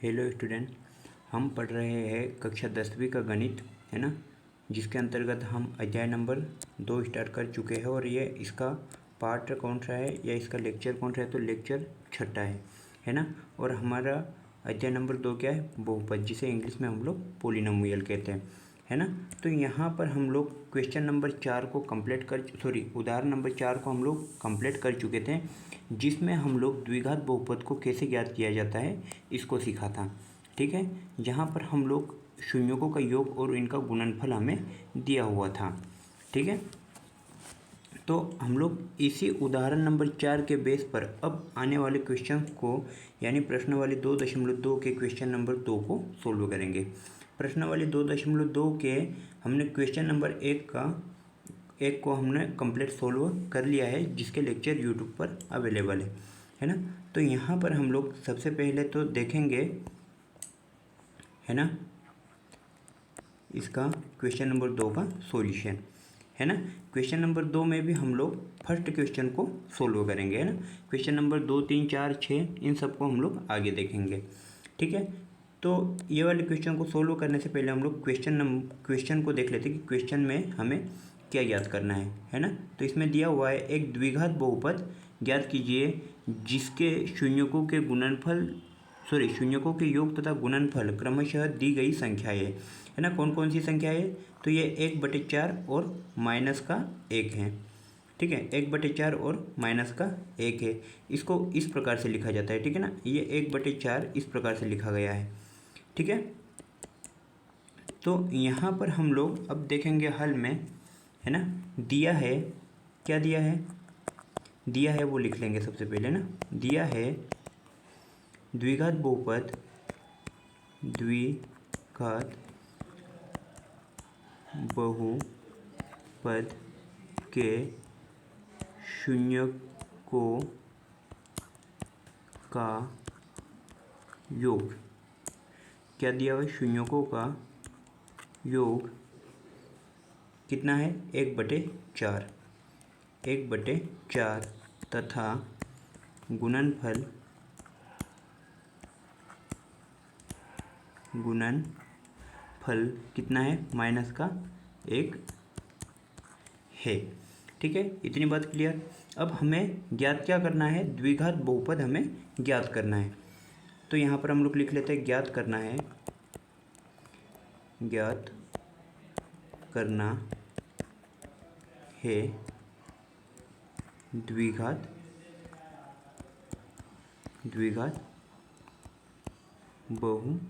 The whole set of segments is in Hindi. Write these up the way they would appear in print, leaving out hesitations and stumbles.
हेलो स्टूडेंट, हम पढ़ रहे हैं कक्षा 10वीं का गणित, है ना। जिसके अंतर्गत हम अध्याय नंबर 2 स्टार्ट कर चुके हैं और ये इसका पार्ट कौन सा है या इसका लेक्चर कौन सा है, तो लेक्चर 6 है ना। और हमारा अध्याय नंबर 2 क्या है, बहुपद, जिसे इंग्लिश में हम लोग पॉलिनोमियल कहते हैं, है ना। तो यहाँ पर हम लोग क्वेश्चन नंबर 4 को उदाहरण नंबर 4 को हम लोग कंप्लीट कर चुके थे, जिसमें हम लोग द्विघात बहुपद को कैसे ज्ञात किया जाता है इसको सीखा था। ठीक है, जहाँ पर हम लोग शून्यों का योग और इनका गुणनफल हमें दिया हुआ था। ठीक है, तो हम लोग इसी उदाहरण नंबर 4 के बेस पर अब आने वाले क्वेश्चन को, यानी प्रश्नावली 2.2 के क्वेश्चन नंबर 2 को सोल्व करेंगे। प्रश्नावली 2.2 के हमने क्वेश्चन नंबर 1 को हमने कंप्लीट सोल्व कर लिया है, जिसके लेक्चर यूट्यूब पर अवेलेबल है ना। तो यहाँ पर हम लोग सबसे पहले तो देखेंगे, है ना, इसका क्वेश्चन नंबर 2 का सॉल्यूशन, है ना। क्वेश्चन नंबर 2 में भी हम लोग फर्स्ट क्वेश्चन को सोल्व करेंगे, है ना। क्वेश्चन नंबर 2, 3, 4, 6 इन सबको हम लोग आगे देखेंगे। ठीक है, तो ये वाले क्वेश्चन को सोल्व करने से पहले हम लोग क्वेश्चन को देख लेते हैं कि क्वेश्चन में हमें क्या ज्ञात करना है ना। तो इसमें दिया हुआ है एक द्विघात बहुपद ज्ञात कीजिए जिसके शून्यकों के योग तथा गुणनफल क्रमशः दी गई संख्याएं है ना। कौन कौन सी संख्या है, तो ये 1/4 और माइनस का 1 है। ठीक है, 1/4 और माइनस का 1 है। इसको इस प्रकार से लिखा जाता है, ठीक है ना। ये 1/4 इस प्रकार से लिखा गया है, ठीक है। तो यहाँ पर हम लोग अब देखेंगे हल में, है ना। दिया है, क्या दिया है वो लिख लेंगे सबसे पहले ना। दिया है द्विघात बहुपद के शून्यकों का योग। क्या दिया हुआ है, शून्यकों का योग कितना है, 1/4 तथा गुणनफल कितना है, माइनस का 1 है। ठीक है, इतनी बात क्लियर। अब हमें ज्ञात क्या करना है, द्विघात बहुपद हमें ज्ञात करना है। तो यहाँ पर हम लोग लिख लेते हैं ज्ञात करना है द्विघात बहुपद।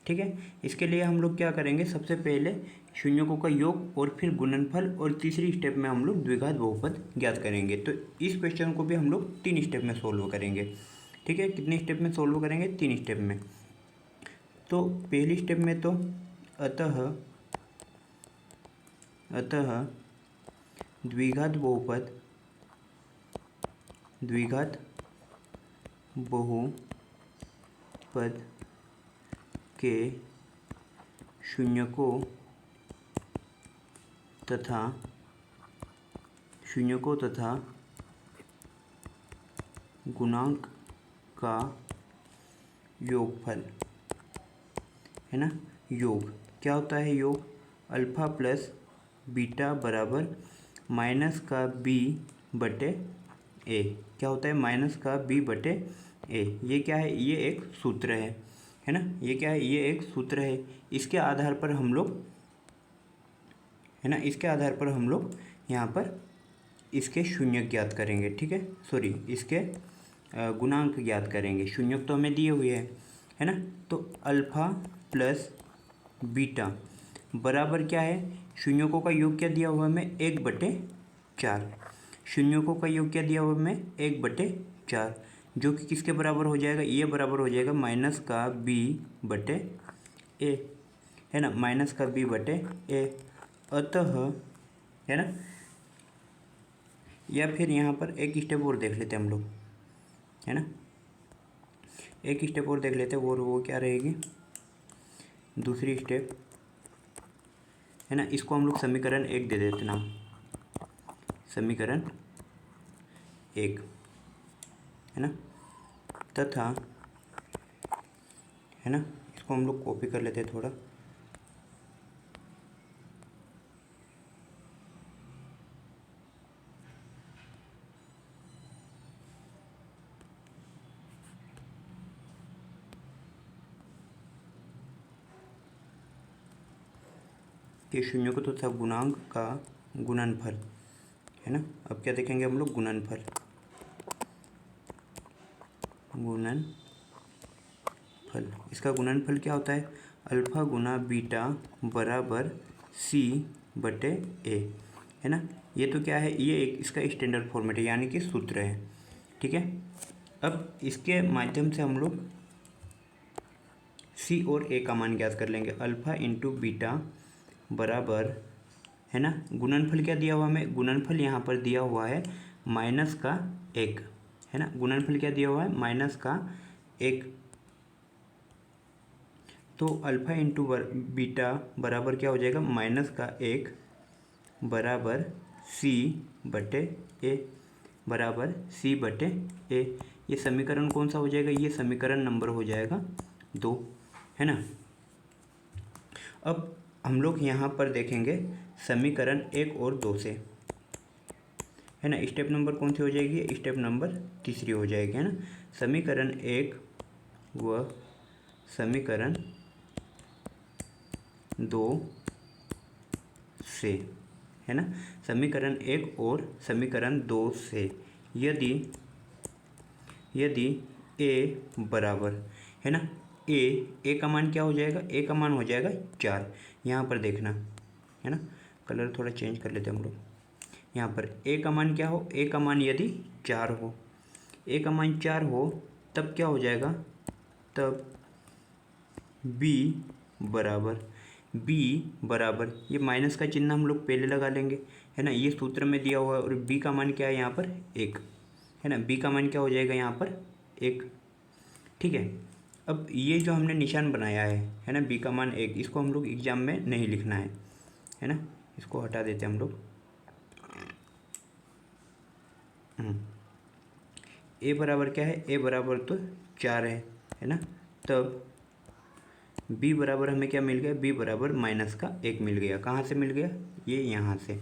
ठीक है, इसके लिए हम लोग क्या करेंगे, सबसे पहले शून्यकों का योग और फिर गुणनफल और तीसरी स्टेप में हम लोग द्विघात बहुपद ज्ञात करेंगे। तो इस क्वेश्चन को भी हम लोग 3 स्टेप में सोल्व करेंगे। ठीक है, कितने स्टेप में सोल्व करेंगे, 3 स्टेप में। तो पहली स्टेप में तो अतः द्विघात बहुपद के शून्यकों तथा गुणांक का योगफल, है ना। योग क्या होता है, योग अल्फा प्लस बीटा बराबर माइनस का b/a। क्या होता है, माइनस का b/a। ये क्या है, ये एक सूत्र है ना। ये क्या है, ये एक सूत्र है। इसके आधार पर हम लोग, है ना, यहाँ पर इसके शून्यक ज्ञात करेंगे। ठीक है, इसके गुणांक ज्ञात करेंगे। शून्यक तो हमें दिए हुए है ना। तो अल्फा प्लस बीटा बराबर क्या है, शून्यकों का योग क्या दिया हुआ है हमें, 1/4। शून्यकों का योग क्या दिया हुआ है हमें, 1/4, जो कि किसके बराबर हो जाएगा, ये बराबर हो जाएगा माइनस का b/a, है ना, माइनस का b/a। अतः, है ना, या फिर यहाँ पर एक स्टेप और देख लेते हैं हम लोग, है ना। एक स्टेप और देख लेते हैं, और वो क्या रहेगी, दूसरी स्टेप, है ना। इसको हम लोग समीकरण 1 दे देते ना, समीकरण 1, है ना। तथा है ना। इसको हम लोग कॉपी कर लेते हैं थोड़ा। कि शून्य को तो था गुणांक का गुणनफल, है ना। अब क्या देखेंगे हम लोग, गुणनफल। इसका गुणनफल क्या होता है, अल्फा गुना बीटा बराबर सी बटे ए, है ना। ये तो क्या है, ये एक इसका स्टैंडर्ड फॉर्मेट है, यानी कि सूत्र है, ठीक है। अब इसके माध्यम से हम लोग सी और ए का मान ज्ञात कर लेंगे। अल्फा इंटू बीटा बराबर, है ना, गुणनफल क्या दिया हुआ हमें, गुणनफल यहाँ पर दिया हुआ है माइनस का एक, है ना। गुणनफल क्या दिया हुआ है, माइनस का एक। तो अल्फा इंटू बीटा बराबर क्या हो जाएगा, माइनस का एक बराबर सी बटे ए, बराबर सी बटे ए। ये समीकरण कौन सा हो जाएगा, ये समीकरण नंबर हो जाएगा 2, है ना। अब हम लोग यहाँ पर देखेंगे समीकरण 1 और 2 से, है ना। स्टेप नंबर कौन सी हो जाएगी, स्टेप नंबर तीसरी हो जाएगी, है ना। समीकरण 1 व समीकरण 2 से, है ना। समीकरण 1 और समीकरण 2 से यदि ए बराबर, है ना, ए का मान क्या हो जाएगा, ए का मान हो जाएगा 4। यहाँ पर देखना, है ना, कलर थोड़ा चेंज कर लेते हैं हम लोग। यहाँ पर ए का मान क्या हो, ए का मान यदि 4 हो, ए का मान 4 हो, तब क्या हो जाएगा, तब बी बराबर ये माइनस का चिन्ह हम लोग पहले लगा लेंगे, है ना। ये सूत्र में दिया हुआ है। और बी का मान क्या है यहाँ पर 1, है ना। बी का मान क्या हो जाएगा यहाँ पर 1, ठीक है। अब ये जो हमने निशान बनाया है ना, बी का मान 1, इसको हम लोग एग्जाम में नहीं लिखना है ना। इसको हटा देते हैं हम लोग। ए बराबर क्या है, ए बराबर तो 4 है ना। तब बी बराबर हमें क्या मिल गया, बी बराबर माइनस का 1 मिल गया। कहाँ से मिल गया, ये यहाँ से,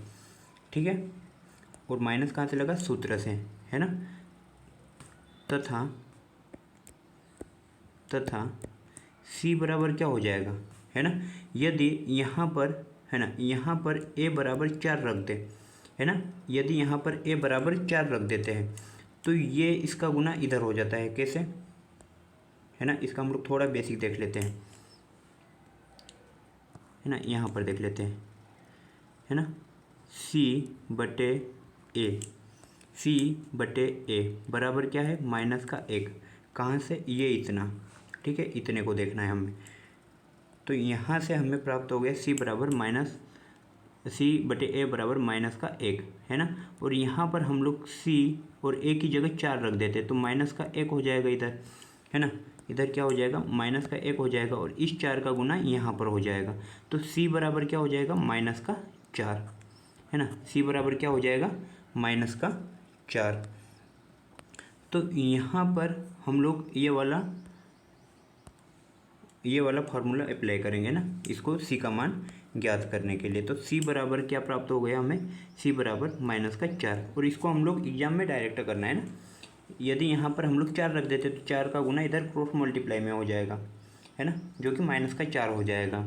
ठीक है। और माइनस कहाँ से लगा, सूत्र से, है ना। तथा सी बराबर क्या हो जाएगा, है ना। यदि यहाँ पर, है ना, यहाँ पर ए बराबर 4 रख दे, है ना। यदि यहाँ पर ए बराबर 4 रख देते हैं तो ये इसका गुना इधर हो जाता है। कैसे, है ना, इसका हम लोग थोड़ा बेसिक देख लेते हैं, है ना। यहाँ पर देख लेते हैं, है ना, सी बटे ए बराबर क्या है, माइनस का 1। कहाँ से, ये इतना, ठीक है, इतने को देखना है हमें। तो यहाँ से हमें प्राप्त हो गया सी बराबर माइनस, सी बटे ए बराबर माइनस का 1, है ना। और यहाँ पर हम लोग सी और ए की जगह 4 रख देते तो माइनस का 1 हो जाएगा इधर, है ना। इधर क्या हो जाएगा, माइनस का 1 हो जाएगा और इस 4 का गुना यहाँ पर हो जाएगा। तो सी बराबर क्या हो जाएगा, माइनस का 4, है ना। सी बराबर क्या हो जाएगा, माइनस का 4। तो यहाँ पर हम लोग ये वाला फार्मूला अप्लाई करेंगे ना, इसको सी का मान ज्ञात करने के लिए। तो सी बराबर क्या प्राप्त हो गया हमें, सी बराबर माइनस का 4। और इसको हम लोग एग्जाम में डायरेक्ट करना है ना। यदि यहाँ पर हम लोग 4 रख देते तो 4 का गुना इधर क्रॉस मल्टीप्लाई में हो जाएगा, है ना, जो कि माइनस का 4 हो जाएगा,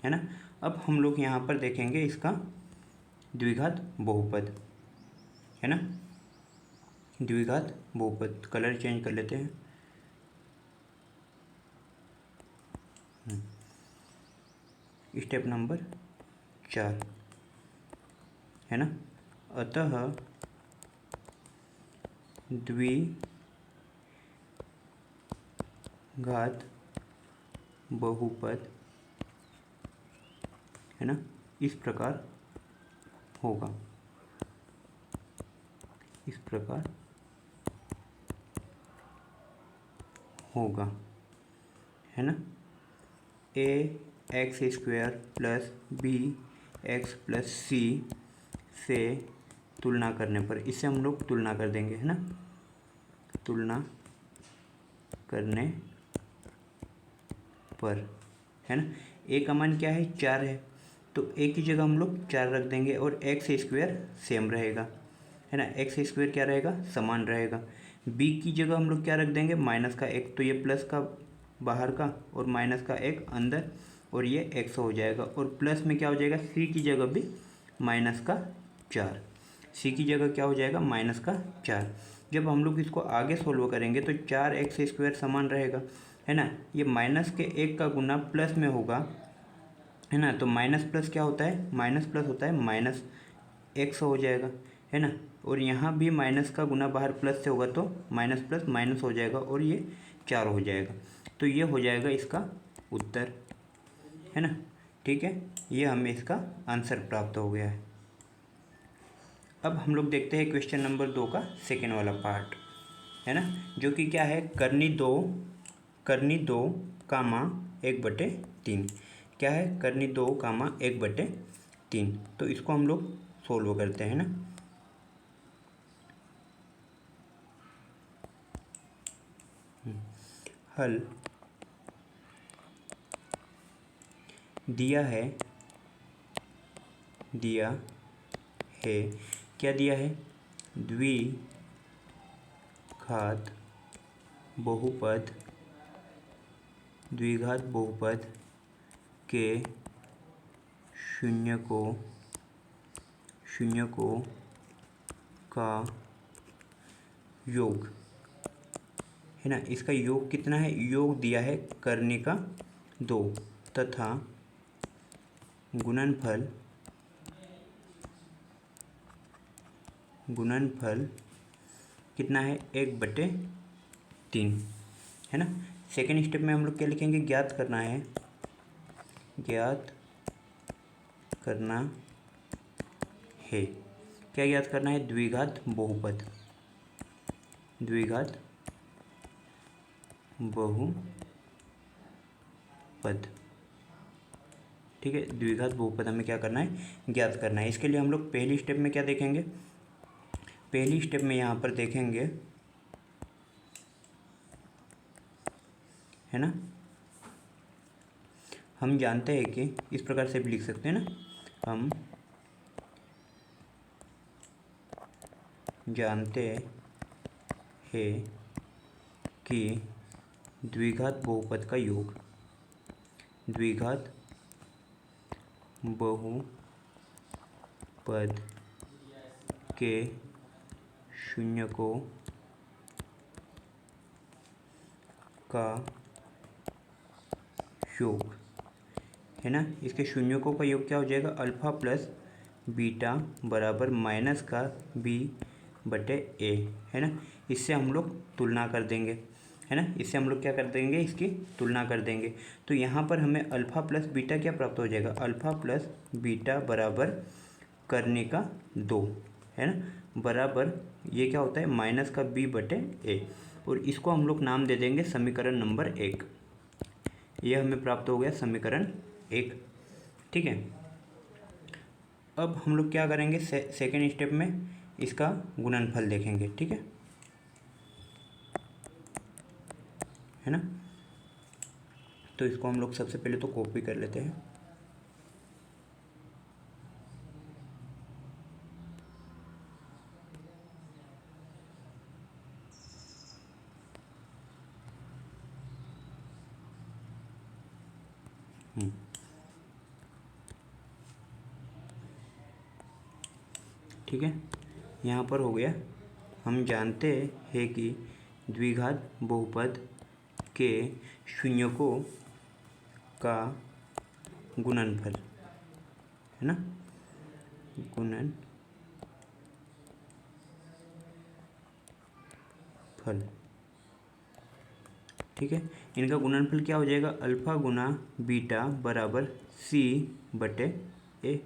है ना। अब हम लोग यहाँ पर देखेंगे इसका द्विघात बहुपद, है ना, द्विघात बहुपद। कलर चेंज कर लेते हैं। स्टेप नंबर 4, है ना। अतः द्विघात बहुपद, है ना, इस प्रकार होगा, है ना। ax² plus b x plus c से तुलना करने पर, इससे हम लोग तुलना कर देंगे, है ना। तुलना करने पर, है ना। ए का मान क्या है, 4 है, तो ए की जगह हम लोग 4 रख देंगे और एक्स स्क्वायर सेम रहेगा, है ना। एक्स स्क्वायर क्या रहेगा, समान रहेगा। बी की जगह हम लोग क्या रख देंगे, माइनस का एक, तो ये प्लस का बाहर का और माइनस का एक अंदर, और ये एक्स हो जाएगा। और प्लस में क्या हो जाएगा, सी की जगह भी माइनस का 4, सी की जगह क्या हो जाएगा, माइनस का 4। जब हम लोग इसको आगे सोल्व करेंगे तो 4x स्क्वायर समान रहेगा, है ना। ये माइनस के 1 का गुना प्लस में होगा, है ना, तो माइनस प्लस क्या होता है, माइनस प्लस होता है माइनस एक्स हो जाएगा, है ना। और यहाँ भी माइनस का गुना बाहर प्लस से होगा तो माइनस प्लस माइनस हो जाएगा और ये 4 हो जाएगा। तो ये हो जाएगा इसका उत्तर, है ना। ठीक है, ये हमें इसका आंसर प्राप्त हो गया है। अब हम लोग देखते हैं क्वेश्चन नंबर 2 का सेकेंड वाला पार्ट, है ना, जो कि क्या है, करनी दो कामा 1/3। क्या है, करनी 2 कामा 1/3। तो इसको हम लोग सोल्व करते हैं ना। हल दिया है क्या दिया है, द्विघात बहुपद के शून्यकों का योग, है ना। इसका योग कितना है, योग दिया है करने का 2 तथा गुणनफल कितना है, 1/3, है ना। सेकेंड स्टेप में हम लोग क्या लिखेंगे, ज्ञात करना है क्या ज्ञात करना है, द्विघात बहुपद, ठीक है। द्विघात बहुपद हमें क्या करना है, ज्ञात करना है। इसके लिए हम लोग पहली स्टेप में क्या देखेंगे, पहली स्टेप में यहाँ पर देखेंगे, है ना, हम जानते हैं कि इस प्रकार से भी लिख सकते हैं ना, हम जानते हैं कि द्विघात बहुपद का योग द्विघात बहुपद के शून्यकों का योग, है ना। इसके शून्यकों का योग क्या हो जाएगा, अल्फा प्लस बीटा बराबर माइनस का b/a, है ना। इससे हम लोग तुलना कर देंगे, है ना, इससे हम लोग क्या कर देंगे, इसकी तुलना कर देंगे। तो यहाँ पर हमें अल्फ़ा प्लस बीटा क्या प्राप्त हो जाएगा, अल्फ़ा प्लस बीटा बराबर करने का 2, है ना, बराबर ये क्या होता है, माइनस का b/a, और इसको हम लोग नाम दे देंगे समीकरण नंबर 1। ये हमें प्राप्त हो गया समीकरण 1, ठीक है। अब हम लोग क्या करेंगे, सेकेंड स्टेप में इसका गुणनफल देखेंगे, ठीक है ना। तो इसको हम लोग सबसे पहले तो कॉपी कर लेते हैं, ठीक है। यहाँ पर हो गया, हम जानते हैं कि द्विघात बहुपद के शून्यकों का गुणनफल, है ना, गुणनफल, ठीक है। इनका गुणनफल क्या हो जाएगा, अल्फा गुना बीटा बराबर c/a,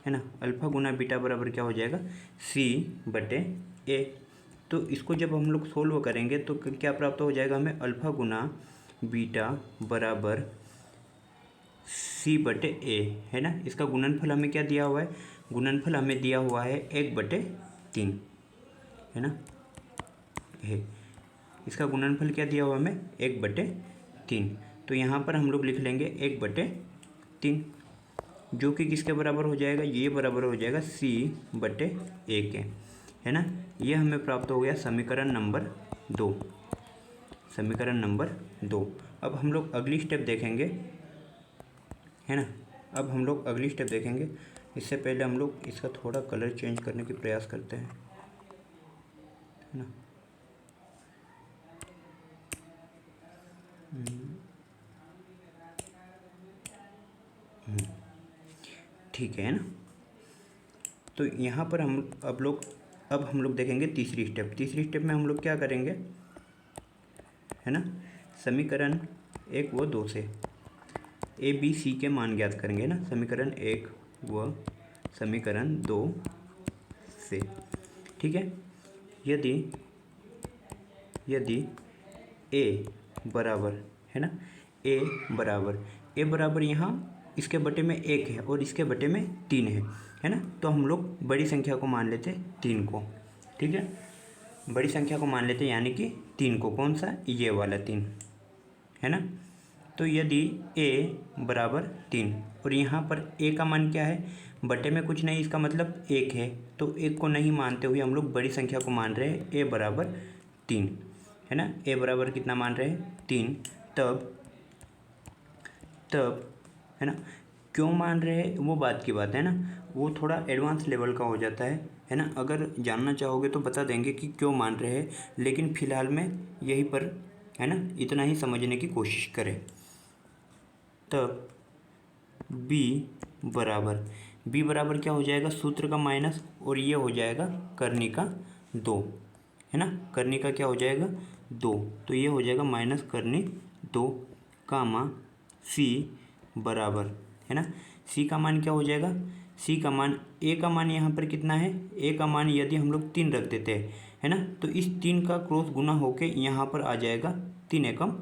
है ना। अल्फा गुना बीटा बराबर क्या हो जाएगा, c/a। तो इसको जब हम लोग सोल्व करेंगे तो क्या प्राप्त हो जाएगा हमें, अल्फा गुना बीटा बराबर c/a, है ना। इसका गुणनफल हमें क्या दिया हुआ है, गुणनफल हमें दिया हुआ है 1/3, है ना, है। इसका गुणनफल क्या दिया हुआ हमें, 1/3। तो यहाँ पर हम लोग लिख लेंगे 1/3, जो कि किसके बराबर हो जाएगा, ये बराबर हो जाएगा c/1 के, है ना। ये हमें प्राप्त हो गया समीकरण नंबर 2, समीकरण नंबर 2। अब हम लोग अगली स्टेप देखेंगे, है ना। अब हम लोग अगली स्टेप देखेंगे। इससे पहले हम लोग इसका थोड़ा कलर चेंज करने की प्रयास करते हैं, है ना। ठीक है ना। तो यहाँ पर अब हम लोग देखेंगे तीसरी स्टेप। तीसरी स्टेप में हम लोग क्या करेंगे, है ना, समीकरण 1 व 2 से ए बी सी के मान ज्ञात करेंगे ना, समीकरण 1 व समीकरण 2 से। ठीक है। यदि ए बराबर, है ना, ए बराबर यहाँ इसके बटे में 1 है और इसके बटे में 3 है ना। तो हम लोग बड़ी संख्या को मान लेते 3 को। ठीक है, बड़ी संख्या को मान लेते यानी कि 3 को, कौन सा, ये वाला 3, है ना। तो यदि a बराबर 3 और यहाँ पर a का मान क्या है, बटे में कुछ नहीं, इसका मतलब 1 है, तो 1 को नहीं मानते हुए हम लोग बड़ी संख्या को मान रहे हैं a बराबर 3, है ना। a बराबर कितना मान रहे हैं, 3। तब है ना, क्यों मान रहे हैं वो बात की बात है ना, वो थोड़ा एडवांस लेवल का हो जाता है ना। अगर जानना चाहोगे तो बता देंगे कि क्यों मान रहे हैं, लेकिन फ़िलहाल में यहीं पर, है ना, इतना ही समझने की कोशिश करें। तब b बराबर क्या हो जाएगा, सूत्र का माइनस, और ये हो जाएगा करनी का 2, है ना। करनी का क्या हो जाएगा, 2, तो ये हो जाएगा माइनस करनी 2 कामा c बराबर, है ना। c का मान क्या हो जाएगा, c का मान, a का मान यहाँ पर कितना है, a का मान यदि हम लोग 3 रख देते हैं, है ना, तो इस 3 का क्रॉस गुना होके यहाँ पर आ जाएगा 3 एकम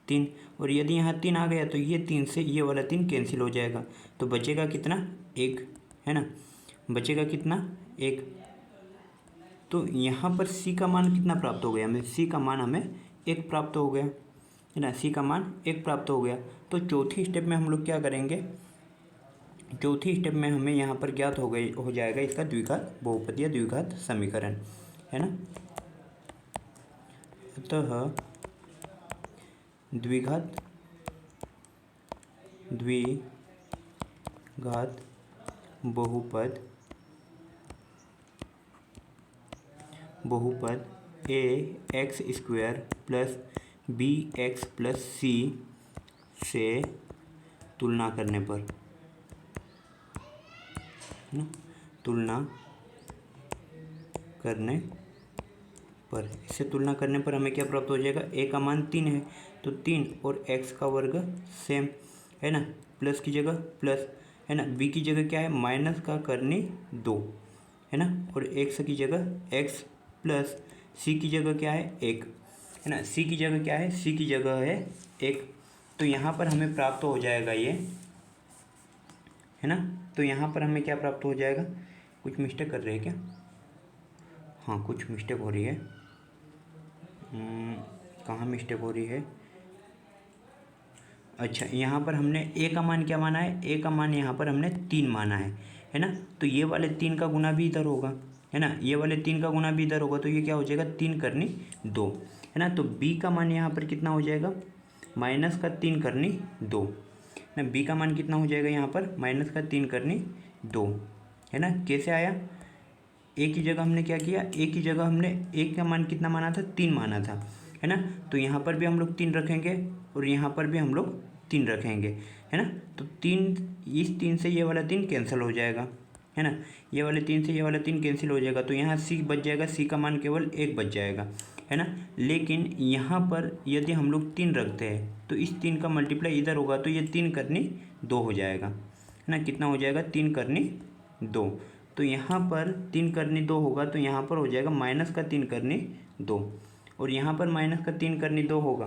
3, और यदि यहाँ 3 आ गया तो ये 3 से ये वाला 3 कैंसिल हो जाएगा, तो बचेगा कितना, 1, है ना, बचेगा कितना, 1। तो यहाँ पर c का मान कितना प्राप्त हो गया हमें, c का मान हमें 1 प्राप्त हो गया, है ना, c का मान 1 प्राप्त हो गया। तो चौथी स्टेप में हम लोग क्या करेंगे, चौथी स्टेप में हमें यहाँ पर ज्ञात हो जाएगा इसका द्विघात बहुपद या द्विघात समीकरण, है ना। अतः द्विघात बहुपद a x square plus b x plus c से तुलना करने पर, है ना, तुलना करने पर, इससे तुलना करने पर हमें क्या प्राप्त हो जाएगा, a का मान 3 है तो 3 और x का वर्ग सेम, है ना, प्लस की जगह प्लस, है ना, b की जगह क्या है, माइनस का करनी 2, है ना, और x की जगह x प्लस c की जगह क्या है, 1, है ना, c की जगह क्या है, c की जगह है 1। तो यहाँ पर हमें प्राप्त हो जाएगा ये, है ना। तो यहाँ पर हमें क्या प्राप्त हो जाएगा, कुछ मिस्टेक कर रहे हैं क्या, हाँ कुछ मिस्टेक हो रही है, कहाँ मिस्टेक हो रही है, अच्छा यहाँ पर हमने a का मान क्या माना है, a का मान यहाँ पर हमने 3 माना है ना। तो ये वाले 3 का गुना भी इधर होगा, है ना, ये वाले 3 का गुना भी इधर होगा, तो ये क्या हो जाएगा, 3 करनी 2, है ना। तो b का मान यहाँ पर कितना हो जाएगा, माइनस का 3 करनी 2, ना, b का मान कितना हो जाएगा यहाँ पर, माइनस का 3 करनी 2, है ना। कैसे आया, a की जगह हमने क्या किया, a की जगह हमने a का मान कितना माना था, 3 माना था, है ना। तो यहाँ पर भी हम लोग 3 रखेंगे और यहाँ पर भी हम लोग 3 रखेंगे, है ना। तो 3, इस 3 से ये वाला 3 कैंसिल हो जाएगा, है ना, ये वाले 3 से ये वाला 3 कैंसिल हो जाएगा, तो यहाँ c बच जाएगा, c का मान केवल 1 बच जाएगा, है ना। लेकिन यहाँ पर यदि हम लोग 3 रखते हैं तो इस 3 का मल्टीप्लाई इधर होगा, तो ये 3 करनी 2 हो जाएगा, है ना, कितना हो जाएगा, 3 करनी 2। तो यहाँ पर 3 करनी 2 होगा, तो यहाँ पर हो जाएगा माइनस का 3 करनी 2, और यहाँ पर माइनस का 3 करनी 2 होगा,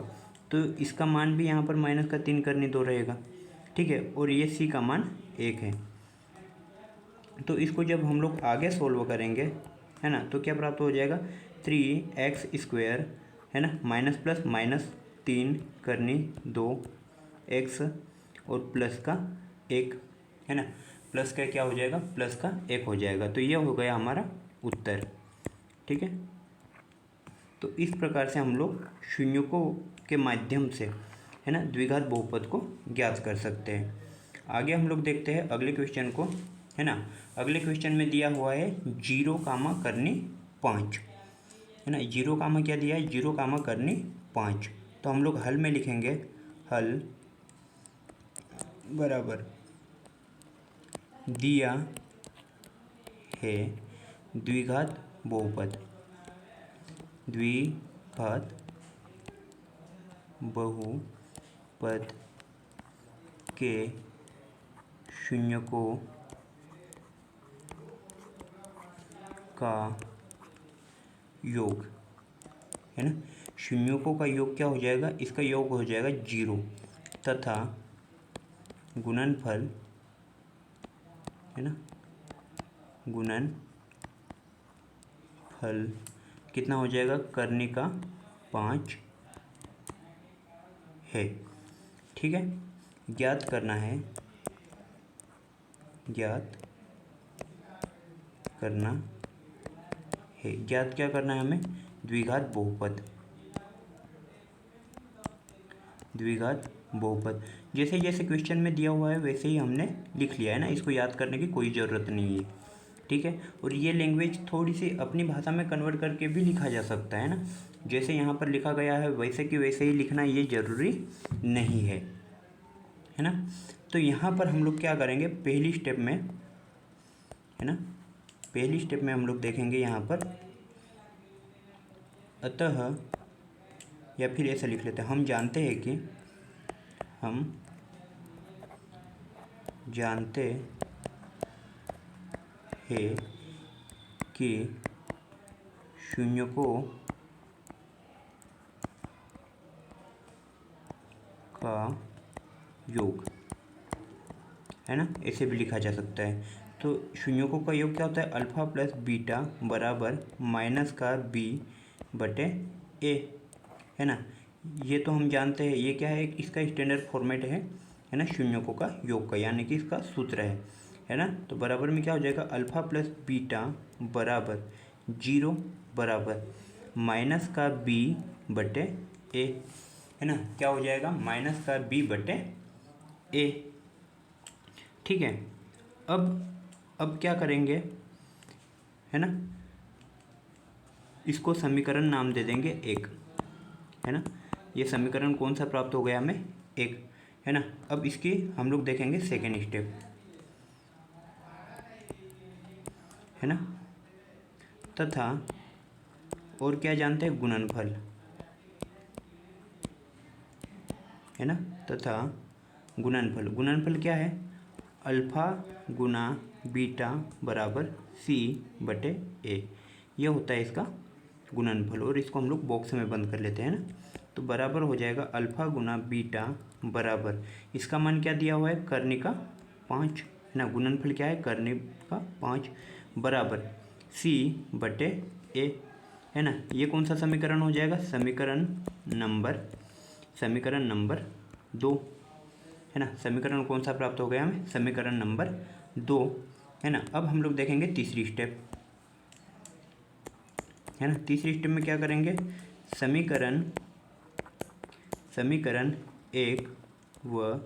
तो इसका मान भी यहाँ पर माइनस का 3 करनी 2 रहेगा, ठीक है। और ये c का मान 1 है। तो इसको जब हम लोग आगे सोल्व करेंगे, है ना, तो क्या प्राप्त हो जाएगा, 3x स्क्वायर, है ना, माइनस प्लस माइनस 3 करनी 2 एक्स और प्लस का 1, है ना, प्लस का क्या हो जाएगा, प्लस का 1 हो जाएगा। तो ये हो गया हमारा उत्तर। ठीक है, तो इस प्रकार से हम लोग शून्यकों के माध्यम से, है ना, द्विघात बहुपद को ज्ञात कर सकते हैं। आगे हम लोग देखते हैं अगले क्वेश्चन को, है ना। अगले क्वेश्चन में दिया हुआ है 0, करनी 5, है ना। 0, क्या दिया है, 0, करनी 5। तो हम लोग हल में लिखेंगे, हल बराबर दिया है द्विघात बहुपद, द्विघात बहुपद के शून्यकों का योग, है ना। शून्यकों का योग क्या हो जाएगा, इसका योग हो जाएगा 0 तथा गुणनफल, है ना, गुणनफल कितना हो जाएगा, करने का 5 है। ठीक है, ज्ञात करना है, ज्ञात करना है, ज्ञात क्या करना है हमें, द्विघात बहुपद, द्विघात बहुपद। जैसे जैसे क्वेश्चन में दिया हुआ है वैसे ही हमने लिख लिया है ना, इसको याद करने की कोई ज़रूरत नहीं है। ठीक है, और ये लैंग्वेज थोड़ी सी अपनी भाषा में कन्वर्ट करके भी लिखा जा सकता है ना, जैसे यहाँ पर लिखा गया है वैसे कि वैसे ही लिखना ये ज़रूरी नहीं है, है ना। तो यहाँ पर हम लोग क्या करेंगे, पहली स्टेप में, है ना, पहली स्टेप में हम लोग देखेंगे यहाँ पर, अतः, या फिर ऐसा लिख लेते हैं, हम जानते हैं कि, हम जानते हैं कि शून्यकों का योग, है ना, ऐसे भी लिखा जा सकता है। तो शून्यकों का योग क्या होता है, अल्फा प्लस बीटा बराबर माइनस का बी बटे ए, है ना। ये तो हम जानते हैं, ये क्या है, इसका स्टैंडर्ड फॉर्मेट है ना, शून्यकों का योग का, यानी कि इसका सूत्र है ना। तो बराबर में क्या हो जाएगा, अल्फा प्लस बीटा बराबर 0 बराबर माइनस का बी बटे ए, है ना, क्या हो जाएगा, माइनस का बी बटे ए। ठीक है, अब क्या करेंगे, है ना, इसको समीकरण नाम दे देंगे 1, है ना। ये समीकरण कौन सा प्राप्त हो गया हमें, 1, है ना। अब इसकी हम लोग देखेंगे सेकेंड स्टेप, है ना, तथा और क्या जानते हैं, गुणनफल, है ना, तथा गुणनफल। गुणनफल क्या है, अल्फा गुना बीटा बराबर सी बटे ए, ये होता है इसका गुणनफल। और इसको हम लोग बॉक्स में बंद कर लेते हैं ना। तो बराबर हो जाएगा अल्फा गुना बीटा बराबर, इसका मान क्या दिया हुआ है, करने का 5, है ना, गुणनफल क्या है, करने का 5 बराबर सी बटे ए, है ना। ये कौन सा समीकरण हो जाएगा, समीकरण नंबर 2, है ना। समीकरण कौन सा प्राप्त हो गया हमें, समीकरण नंबर 2, है ना। अब हम लोग देखेंगे तीसरी स्टेप, है ना। तीसरी स्टेप में क्या करेंगे, समीकरण 1 व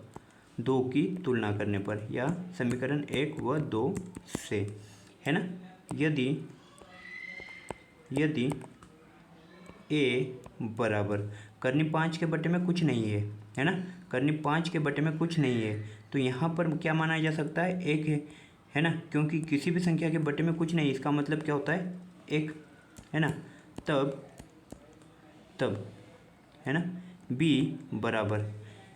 2 की तुलना करने पर, या समीकरण 1 व 2 से, है ना, यदि ए बराबर, करनी 5 के बटे में कुछ नहीं है ना, करनी 5 के बटे में कुछ नहीं है, तो यहाँ पर क्या माना जा सकता है, 1 है ना, क्योंकि किसी भी संख्या के बटे में कुछ नहीं, इसका मतलब क्या होता है, 1, है ना। तब है ना, बी बराबर,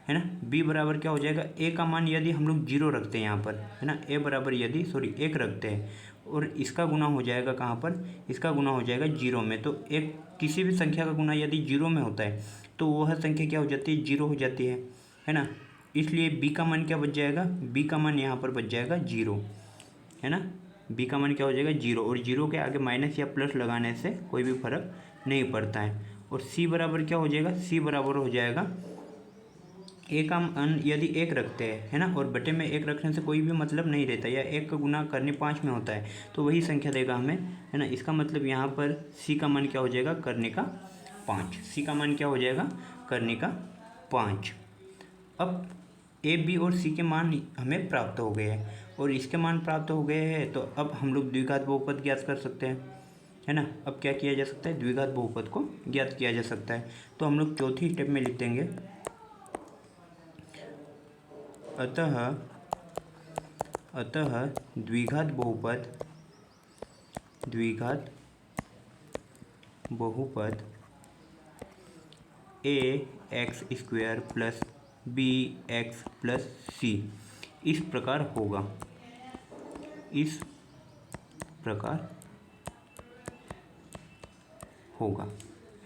है ना, बी बराबर क्या हो जाएगा, ए का मान यदि हम लोग 0 रखते हैं यहाँ पर, है ना, ए बराबर यदि 1 रखते हैं और इसका गुना हो जाएगा कहाँ पर, इसका गुना हो जाएगा 0 में। तो एक किसी भी संख्या का गुना यदि 0 में होता है तो वह संख्या क्या हो जाती है, 0 हो जाती है ना। इसलिए बी का मान क्या बच जाएगा, बी का मान यहाँ पर बच जाएगा 0, है ना। बी का मान क्या हो जाएगा 0, और 0 के आगे माइनस या प्लस लगाने से कोई भी फर्क नहीं पड़ता है। और सी बराबर क्या हो जाएगा, सी बराबर हो जाएगा ए का मान यदि 1 रखते हैं, है ना, और बटे में 1 रखने से कोई भी मतलब नहीं रहता, या 1 का गुना करने 5 में होता है, तो वही संख्या देगा हमें, है ना। इसका मतलब यहाँ पर सी का मान क्या हो जाएगा, करने का 5। सी का मान क्या हो जाएगा, करने का 5। अब ए बी और सी के मान हमें प्राप्त हो गए हैं, और इसके मान प्राप्त हो गए हैं, तो अब हम लोग द्विघात बहुपद ज्ञात कर सकते हैं, है ना। अब क्या किया जा सकता है, द्विघात बहुपद को ज्ञात किया जा सकता है। तो हम लोग चौथी स्टेप में लिख देंगे, अतः द्विघात बहुपद a x square plus b x plus c इस प्रकार होगा,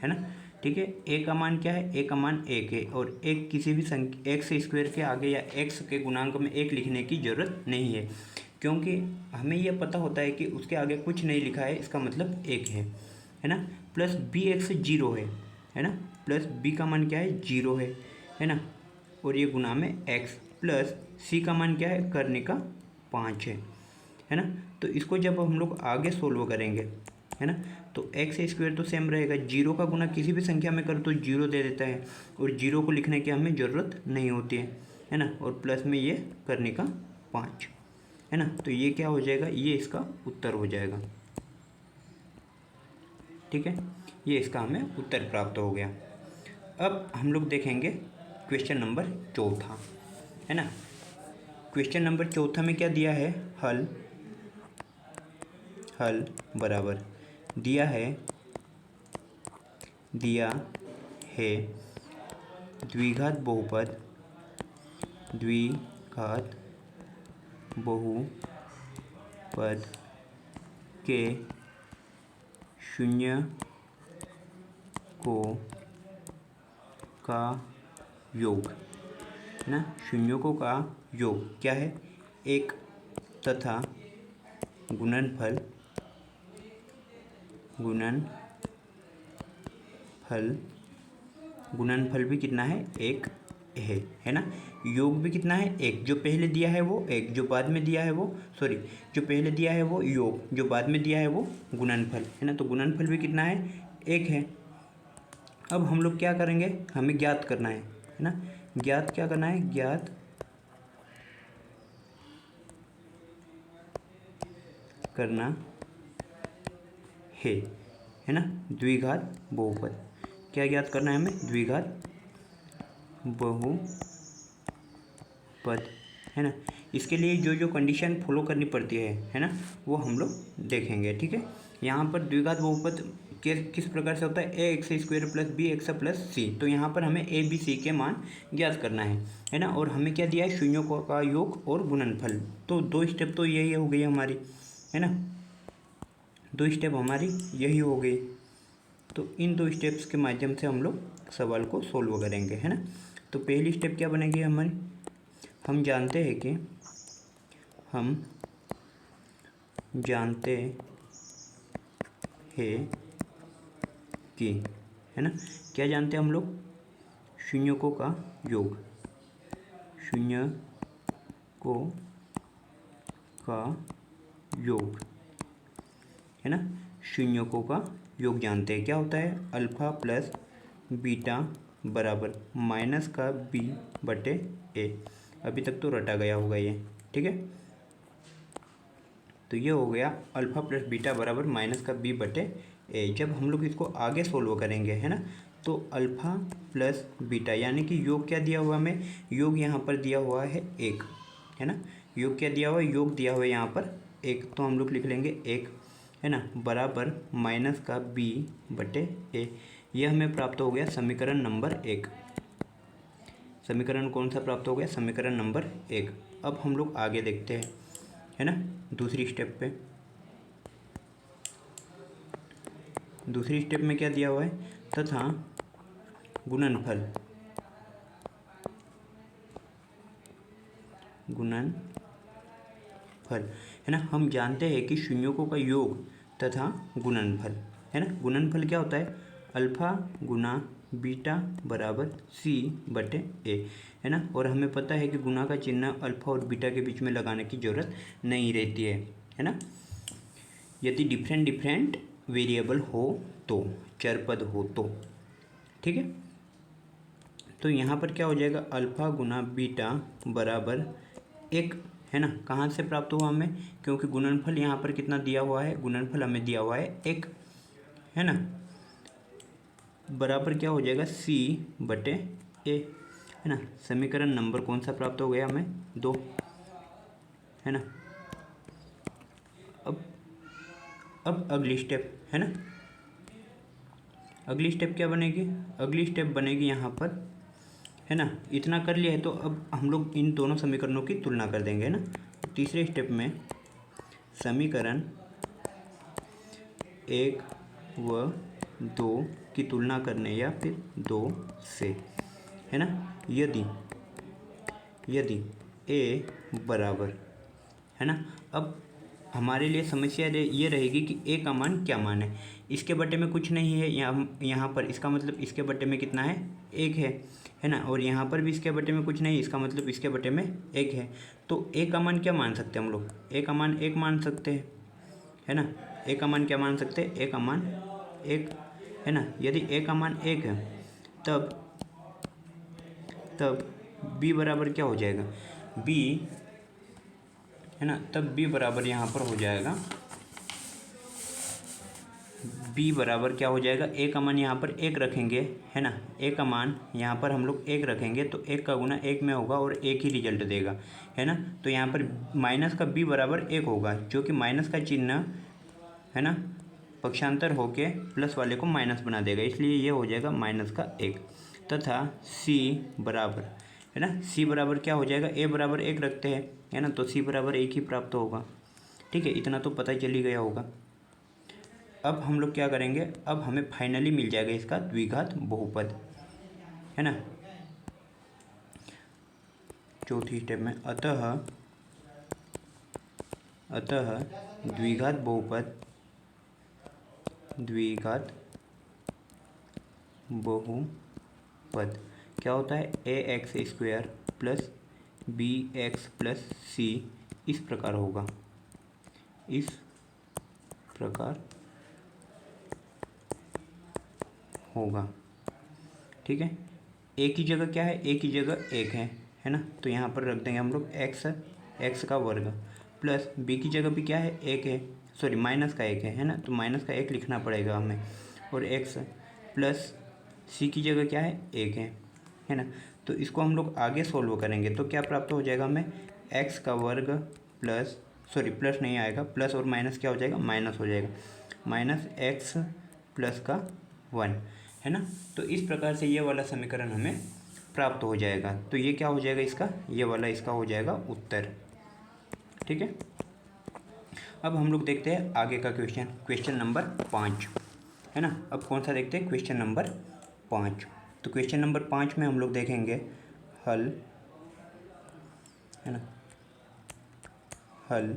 है ना। ठीक है, ए का मान क्या है, ए का मान 1 है, और एक किसी भी संख्या एक्स स्क्वायर के आगे या एक्स के गुणांक में 1 लिखने की ज़रूरत नहीं है, क्योंकि हमें यह पता होता है कि उसके आगे कुछ नहीं लिखा है, इसका मतलब 1 है ना। प्लस बी एक्स 0 है ना, प्लस बी का मान क्या है, 0 है ना, और ये गुना में एक्स, प्लस सी का मान क्या है, करने का 5 है ना। तो इसको जब हम लोग आगे सोल्व करेंगे, है ना, तो एक्स स्क्वायर तो सेम रहेगा, 0 का गुना किसी भी संख्या में करो तो 0 दे देता है, और 0 को लिखने की हमें ज़रूरत नहीं होती है ना, और प्लस में ये करने का 5, है ना। तो ये क्या हो जाएगा, ये इसका उत्तर हो जाएगा। ठीक है, ये इसका हमें उत्तर प्राप्त हो गया। अब हम लोग देखेंगे क्वेश्चन नंबर 4, है ना। क्वेश्चन नंबर 4 में क्या दिया है, हल बराबर दिया है द्विघात बहुपद के शून्यकों का योग, है ना। शून्यकों का योग क्या है, 1 तथा गुणनफल भी कितना है, 1 है ना। योग भी कितना है, 1, जो पहले दिया है वो 1, जो बाद में दिया है वो जो पहले दिया है वो योग, जो बाद में दिया है वो गुणनफल, है ना। तो गुणनफल भी कितना है, 1 है। अब हम लोग क्या करेंगे, हमें ज्ञात करना है ना, ज्ञात क्या करना है, ज्ञात करना है ना, द्विघात बहुपद। क्या ज्ञात करना है हमें, द्विघात बहुपद, है ना। इसके लिए जो जो कंडीशन फॉलो करनी पड़ती है ना, वो हम लोग देखेंगे। ठीक है, यहाँ पर द्विघात बहुपद किस प्रकार से होता है, a x square plus b x plus c. तो यहाँ पर हमें ए बी सी के मान ज्ञात करना है ना, और हमें क्या दिया है, शून्यों का योग और गुणनफल। तो 2 स्टेप तो यही हो गई हमारी, है ना, 2 स्टेप हमारी यही हो गई। तो इन 2 स्टेप्स के माध्यम से हम लोग सवाल को सोल्व करेंगे, है ना। तो पहली स्टेप क्या बनेगी हमारी, हम जानते हैं कि है ना, क्या जानते हैं हम लोग, शून्यकों का योग, है ना। शून्यकों का योग जानते हैं, क्या होता है, अल्फा प्लस बीटा बराबर माइनस का बी बटे ए। अभी तक तो रटा गया होगा ये, ठीक है। तो ये हो गया अल्फा प्लस बीटा बराबर माइनस का बी बटे ए। जब हम लोग इसको आगे सोल्व करेंगे, है ना, तो अल्फा प्लस बीटा यानी कि योग क्या दिया हुआ हमें, योग यहाँ पर दिया हुआ है 1, है ना। योग क्या दिया हुआ है, योग दिया हुआ है यहाँ पर 1, तो हम लोग लिख लेंगे 1, है ना, बराबर माइनस का बी बटे ए। यह हमें प्राप्त हो गया समीकरण नंबर 1। समीकरण कौन सा प्राप्त हो गया, समीकरण नंबर 1। अब हम लोग आगे देखते हैं, है ना, दूसरी स्टेप पे। दूसरी स्टेप में क्या दिया हुआ है, तथा गुणनफल है ना। हम जानते हैं कि शून्यकों का योग तथा गुणनफल, है ना। गुणनफल क्या होता है, अल्फा गुना बीटा बराबर सी बटे ए, है ना। और हमें पता है कि गुना का चिन्ह अल्फा और बीटा के बीच में लगाने की ज़रूरत नहीं रहती है ना। यदि डिफरेंट डिफरेंट वेरिएबल हो तो, चर पद हो तो, ठीक है। तो यहाँ पर क्या हो जाएगा, अल्फा गुना बीटा बराबर एक, है ना। कहाँ से प्राप्त हुआ हमें, क्योंकि गुणनफल यहाँ पर कितना दिया हुआ है, गुणनफल हमें दिया हुआ है एक, है ना। बराबर क्या हो जाएगा, सी बटे ए, है ना। समीकरण नंबर कौन सा प्राप्त हो गया हमें, 2, है ना। अब अगली स्टेप, है ना। अगली स्टेप क्या बनेगी, अगली स्टेप बनेगी यहाँ पर, है ना। इतना कर लिया है तो अब हम लोग इन दोनों समीकरणों की तुलना कर देंगे, है ना। तीसरे स्टेप में समीकरण 1 व 2 की तुलना करने, या फिर 2 से, है ना। यदि ए बराबर, है ना। अब हमारे लिए समस्या ये रहेगी कि ए का मान क्या मान है। इसके बटे में कुछ नहीं है यहाँ पर, इसका मतलब इसके बटे में कितना है, 1 है ना। और यहाँ पर भी इसके बटे में कुछ नहीं, इसका मतलब इसके बटे में 1 है। तो ए का मान क्या मान सकते हैं हम लोग, ए का मान 1 मान सकते हैं, है ना। ए का मान क्या मान सकते हैं, ए का मान 1, है ना। यदि ए का मान 1 है तब बी बराबर क्या हो जाएगा, बी, है ना। तब बी बराबर यहाँ पर हो जाएगा, बी बराबर क्या हो जाएगा, ए का मान यहाँ पर 1 रखेंगे, है ना। ए का मान यहाँ पर हम लोग 1 रखेंगे तो 1 का गुना 1 में होगा और 1 ही रिजल्ट देगा, है ना। तो यहाँ पर माइनस का बी बराबर 1 होगा, जो कि माइनस का चिन्ह, है ना, पक्षांतर होके प्लस वाले को माइनस बना देगा, इसलिए ये हो जाएगा माइनस का 1। तथा सी बराबर, है ना, सी बराबर क्या हो जाएगा, ए बराबर 1 रखते हैं, है ना, तो सी बराबर 1 ही प्राप्त होगा, ठीक है। इतना तो पता चल ही गया होगा। अब हम लोग क्या करेंगे, अब हमें फाइनली मिल जाएगा इसका द्विघात बहुपद, है ना। चौथी स्टेप में अतः द्विघात बहुपद क्या होता है, a x square plus b x plus c इस प्रकार होगा, इस प्रकार होगा, ठीक है। ए की जगह क्या है, ए की जगह 1 है ना। तो यहाँ पर रख देंगे हम लोग एक्स का वर्ग, प्लस बी की जगह भी क्या है, 1 है, सॉरी माइनस का 1 है ना। तो माइनस का 1 लिखना पड़ेगा हमें, और एक्स प्लस सी की जगह क्या है, 1 है ना। तो इसको हम लोग आगे सोल्व करेंगे तो क्या प्राप्त हो जाएगा हमें, एक्स का वर्ग प्लस, सॉरी प्लस नहीं आएगा, प्लस और माइनस क्या हो जाएगा, माइनस हो जाएगा, माइनस एक्स प्लस का 1, है ना। तो इस प्रकार से ये वाला समीकरण हमें प्राप्त हो जाएगा। तो ये क्या हो जाएगा इसका, ये वाला इसका हो जाएगा उत्तर, ठीक है। अब हम लोग देखते हैं आगे का क्वेश्चन नंबर 5, है ना। अब कौन सा देखते हैं, क्वेश्चन नंबर 5। तो क्वेश्चन नंबर 5 में हम लोग देखेंगे हल, है ना, हल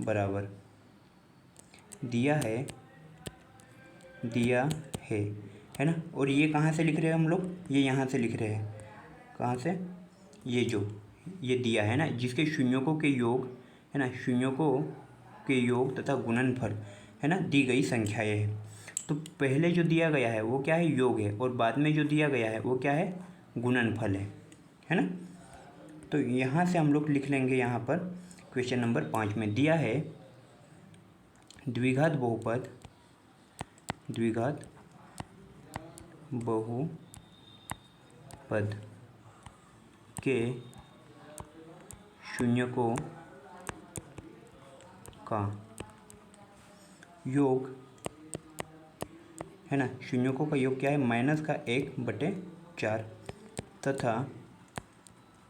बराबर दिया है ना। और ये कहाँ से लिख रहे हैं हम लोग, ये यहाँ से लिख रहे हैं, कहाँ से, ये जो ये दिया है ना, जिसके शून्यों के योग, है ना, शून्यों के योग तथा गुणनफल, है ना, दी गई संख्याएं है। तो पहले जो दिया गया है वो क्या है, योग है, और बाद में जो दिया गया है वो क्या है, गुणनफल है ना। तो यहाँ से हम लोग लिख लेंगे, यहाँ पर क्वेश्चन नंबर 5 में दिया है द्विघात बहुपद के शून्यकों का योग, है ना, शून्यकों का योग क्या है, माइनस का 1/4 तथा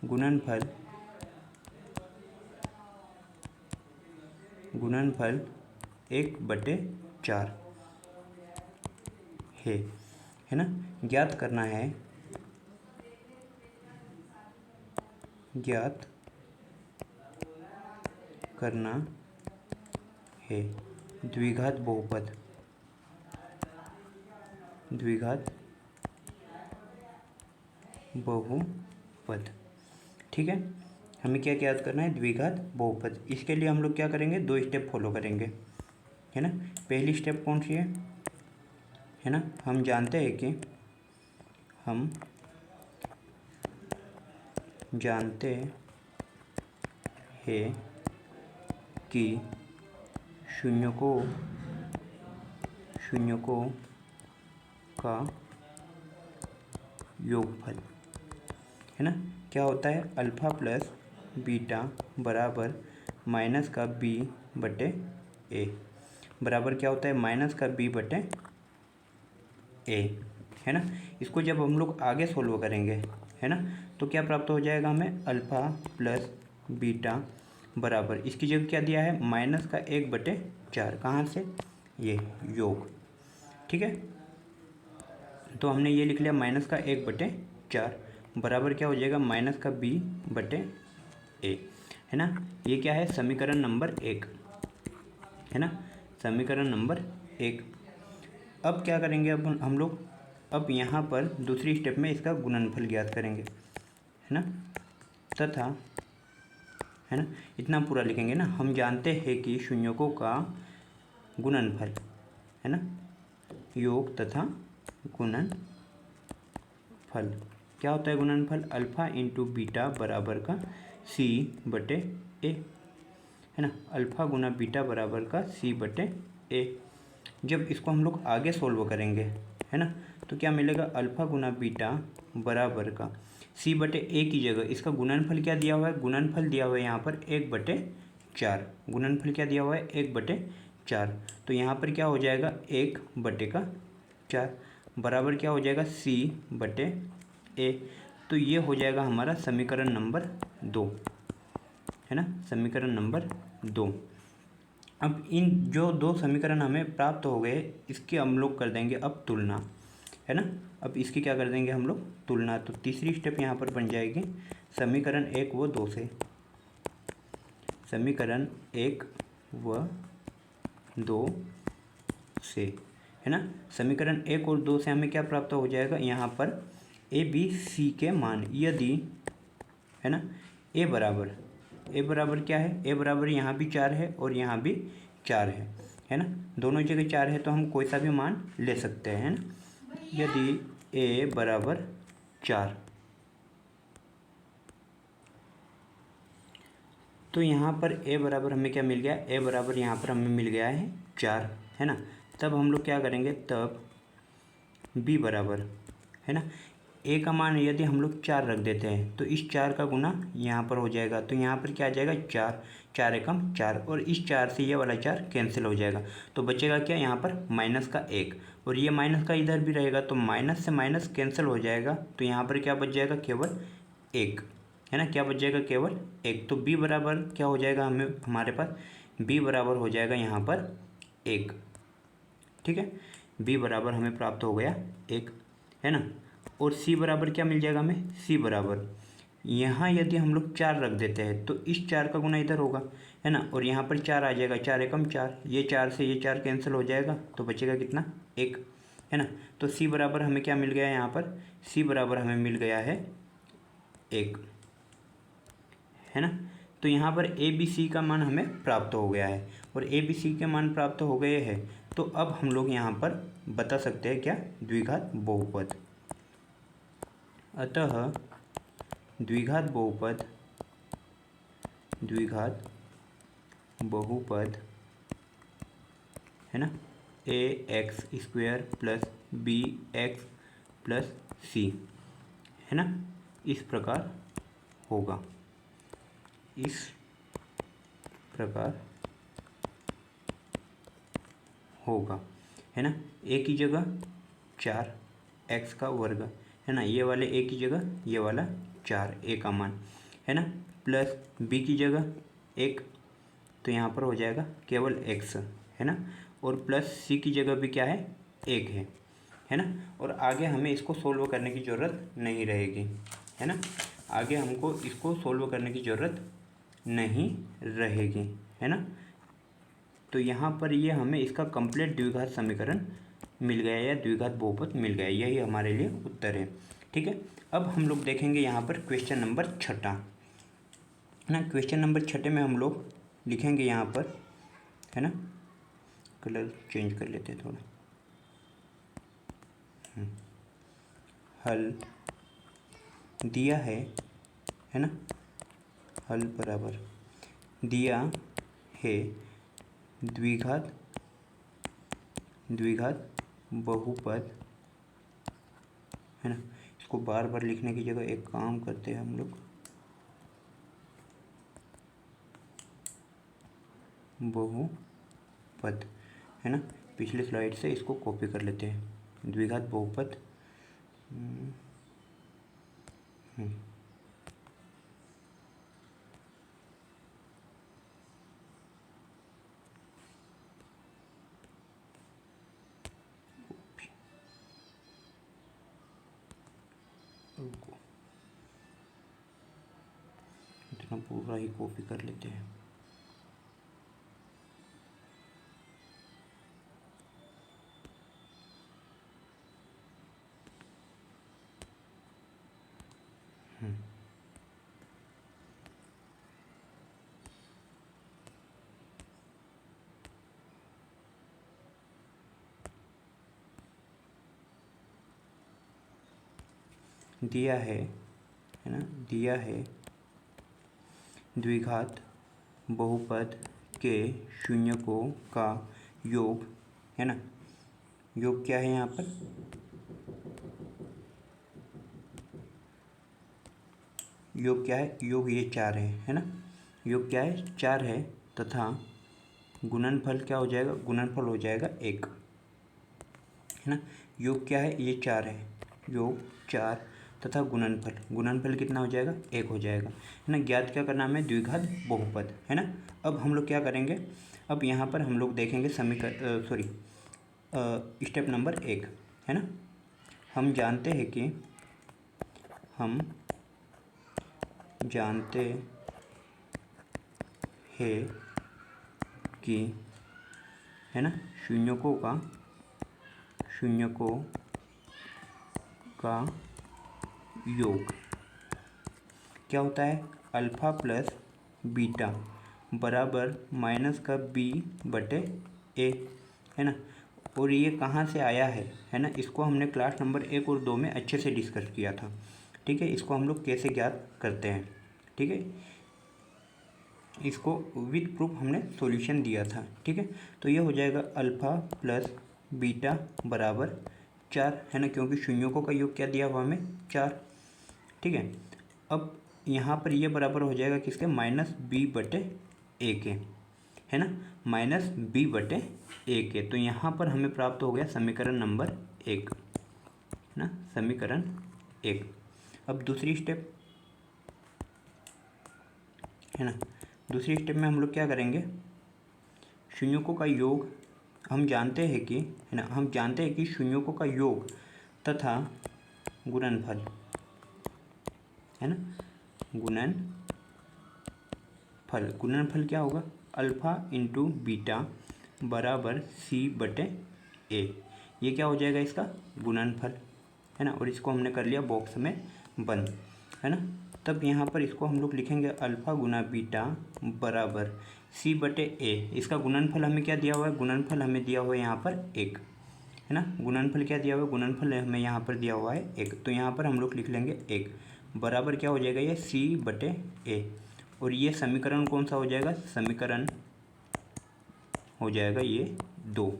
गुणनफल 1/4 है ना। ज्ञात करना है द्विघात बहुपद। ठीक है, हमें क्या याद करना है, द्विघात बहुपद। इसके लिए हम लोग क्या करेंगे, 2 स्टेप फॉलो करेंगे, है ना। पहली स्टेप कौन सी है ना, हम जानते हैं कि शून्यकों का योगफल, है ना, क्या होता है, अल्फा प्लस बीटा बराबर माइनस का बी बटे ए, बराबर क्या होता है, माइनस का बी बटे ए, है ना। इसको जब हम लोग आगे सोल्व करेंगे, है ना, तो क्या प्राप्त हो जाएगा हमें, अल्फा प्लस बीटा बराबर, इसकी जगह क्या दिया है, माइनस का 1/4, कहाँ से, ये योग। ठीक है, तो हमने ये लिख लिया माइनस का 1/4 बराबर क्या हो जाएगा, माइनस का बी बटे ए, है ना। ये क्या है, समीकरण नंबर 1, है ना, समीकरण नंबर 1। अब क्या करेंगे, अब हम लोग अब यहाँ पर दूसरी स्टेप में इसका गुणनफल ज्ञात करेंगे, है ना, तथा, है ना, इतना पूरा लिखेंगे ना, हम जानते हैं कि शून्यकों का गुणनफल, है ना, योग तथा गुणनफल, क्या होता है गुणनफल, अल्फा इंटू बीटा बराबर का सी बटे ए, है ना, अल्फा गुना बीटा बराबर का सी बटे ए। जब इसको हम लोग आगे सोल्व करेंगे, है ना, तो क्या मिलेगा, अल्फा गुना बीटा बराबर का सी बटे ए की जगह इसका गुणनफल क्या दिया हुआ है, गुणनफल दिया हुआ है यहाँ पर 1/4, गुणनफल क्या दिया हुआ है, 1/4, तो यहाँ पर क्या हो जाएगा, 1/4 बराबर क्या हो जाएगा, सी बटे ए। तो ये हो जाएगा हमारा समीकरण नंबर 2, है ना, समीकरण नंबर 2। अब इन जो 2 समीकरण हमें प्राप्त हो गए, इसके हम लोग कर देंगे अब तुलना, है ना। अब इसकी क्या कर देंगे हम लोग, तुलना। तो तीसरी स्टेप यहाँ पर बन जाएगी समीकरण 1 व 2 से, समीकरण 1 व 2 से, है ना। समीकरण 1 और 2 से हमें क्या प्राप्त हो जाएगा, यहाँ पर ए बी सी के मान यदि, है ना, ए बराबर क्या है, ए बराबर यहाँ भी 4 है और यहाँ भी 4 है ना, दोनों जगह 4 है, तो हम कोई सा भी मान ले सकते हैं, है ना। यदि ए बराबर 4, तो यहाँ पर ए बराबर हमें क्या मिल गया, ए बराबर यहाँ पर हमें मिल गया है 4, है ना। तब हम लोग क्या करेंगे, तब बी बराबर, है ना, ए का मान यदि हम लोग 4 रख देते हैं, तो इस 4 का गुना यहाँ पर हो जाएगा, तो यहाँ पर क्या आ जाएगा, 4 एकम 4, और इस 4 से ये वाला 4 कैंसिल हो जाएगा, तो बचेगा क्या, यहाँ पर माइनस का 1, और ये माइनस का इधर भी रहेगा, तो माइनस से माइनस कैंसिल हो जाएगा, तो यहाँ पर क्या बच जाएगा, केवल 1, है ना, क्या बच जाएगा, केवल 1। तो बी बराबर क्या हो जाएगा, हमारे पास बी बराबर हो जाएगा यहाँ पर 1, ठीक है, बी बराबर हमें प्राप्त हो गया 1, है ना। और सी बराबर क्या मिल जाएगा हमें, सी बराबर यहाँ यदि हम लोग 4 रख देते हैं, तो इस 4 का गुना इधर होगा, है ना, और यहाँ पर 4 आ जाएगा, 4 एकम 4, ये 4 से ये 4 कैंसिल हो जाएगा, तो बचेगा कितना, 1, है ना। तो सी बराबर हमें क्या मिल गया, यहाँ पर सी बराबर हमें मिल गया है 1, है ना। तो यहाँ पर ए बी सी का मान हमें प्राप्त हो गया है, और ए बी सी के मान प्राप्त हो गए हैं, तो अब हम लोग यहाँ पर बता सकते हैं क्या, द्विघात बहुपद। अतः द्विघात बहुपद, है ना, a x square plus b x plus c, है ना, इस प्रकार होगा, इस प्रकार होगा, है ना। ए की जगह 4 एक्स का वर्ग, है ना, ये वाले ए की जगह ये वाला 4 ए का मान, है ना, प्लस बी की जगह 1, तो यहाँ पर हो जाएगा केवल x, है ना, और प्लस सी की जगह भी क्या है, 1 है ना। और आगे हमें इसको सोल्व करने की ज़रूरत नहीं रहेगी, है ना, आगे हमको इसको सोल्व करने की ज़रूरत नहीं रहेगी, है ना। तो यहाँ पर ये हमें इसका कंप्लीट द्विघात समीकरण मिल गया या द्विघात बहुपद मिल गया, यही हमारे लिए उत्तर है। ठीक है। अब हम लोग देखेंगे यहाँ पर क्वेश्चन नंबर 6 ना। क्वेश्चन नंबर 6 में हम लोग लिखेंगे यहाँ पर, है ना, कलर चेंज कर लेते हैं थोड़ा। हल दिया है ना, हल बराबर दिया है द्विघात बहुपद, है ना। इसको बार बार लिखने की जगह एक काम करते हैं हम लोग, बहुपद, है ना। पिछले स्लाइड से इसको कॉपी कर लेते हैं, द्विघात बहुपद। इतना पूरा ही कॉपी कर लेते हैं। दिया है ना, दिया है द्विघात बहुपद के शून्यकों का योग, है ना। योग क्या है यहाँ पर, योग क्या है, योग ये 4 है ना। योग क्या है, 4 है, तथा गुणनफल क्या हो जाएगा, गुणनफल हो जाएगा 1, है ना। योग क्या है, ये 4 है, योग 4 तथा गुणनफल कितना हो जाएगा, 1 हो जाएगा, है ना। ज्ञात क्या करना है, द्विघात बहुपद, है ना। अब हम लोग क्या करेंगे, अब यहाँ पर हम लोग देखेंगे स्टेप नंबर 1, है ना। हम जानते हैं कि है ना, शून्यकों का योग क्या होता है, अल्फ़ा प्लस बीटा बराबर माइनस का b/a, है ना। और ये कहाँ से आया है ना। इसको हमने क्लास नंबर 1 और 2 में अच्छे से डिस्कस किया था, ठीक है। इसको हम लोग कैसे ज्ञात करते हैं, ठीक है। इसको विद प्रूफ हमने सॉल्यूशन दिया था, ठीक है। तो ये हो जाएगा अल्फ़ा प्लस बीटा बराबर 4, है ना, क्योंकि शून्यों का योग क्या दिया हुआ हमें, 4, ठीक है। अब यहाँ पर ये बराबर हो जाएगा किसके, -b/a के, है ना, -b/a के। तो यहाँ पर हमें प्राप्त हो गया समीकरण नंबर 1, है ना, समीकरण 1। अब दूसरी स्टेप, है ना, दूसरी स्टेप में हम लोग क्या करेंगे, शून्यों का योग हम जानते हैं कि, है ना, हम जानते हैं कि शून्यों का योग तथा गुणनफल, है ना, गुणनफल क्या होगा, अल्फ़ा इंटू बीटा बराबर c/a। ये क्या हो जाएगा, इसका गुणनफल, है ना। और इसको हमने कर लिया बॉक्स में बंद, है ना। तब यहाँ पर इसको हम लोग लिखेंगे अल्फ़ा गुना बीटा बराबर c/a। इसका गुणनफल हमें क्या दिया हुआ है, गुणनफल हमें दिया हुआ है यहाँ पर 1, है ना। गुणनफल क्या दिया हुआ है, गुणनफल हमें यहाँ पर दिया हुआ है 1। तो यहाँ पर हम लोग लिख लेंगे 1 बराबर क्या हो जाएगा, ये c/a। और ये समीकरण कौन सा हो जाएगा, समीकरण हो जाएगा ये 2,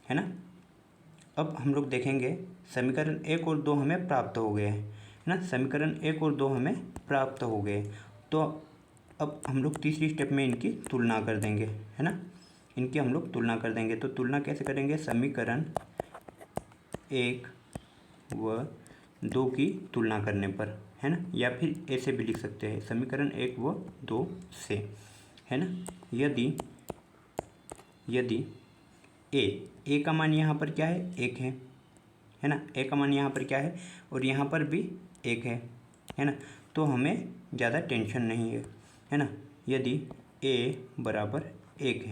है ना। अब हम लोग देखेंगे समीकरण 1 और 2 हमें प्राप्त हो गए हैं, है ना। समीकरण 1 और 2 हमें प्राप्त हो गए, तो अब हम लोग तीसरी स्टेप में इनकी तुलना कर देंगे, है ना। इनकी हम लोग तुलना कर देंगे। तो तुलना कैसे करेंगे, समीकरण 1 व 2 की तुलना करने पर, है ना, या फिर ऐसे भी लिख सकते हैं, समीकरण 1 व 2 से, है ना। यदि ए का मान यहाँ पर क्या है, 1 है ना। ए का मान यहाँ पर क्या है, और यहाँ पर भी 1 है ना। तो हमें ज़्यादा टेंशन नहीं है ना। यदि ए बराबर 1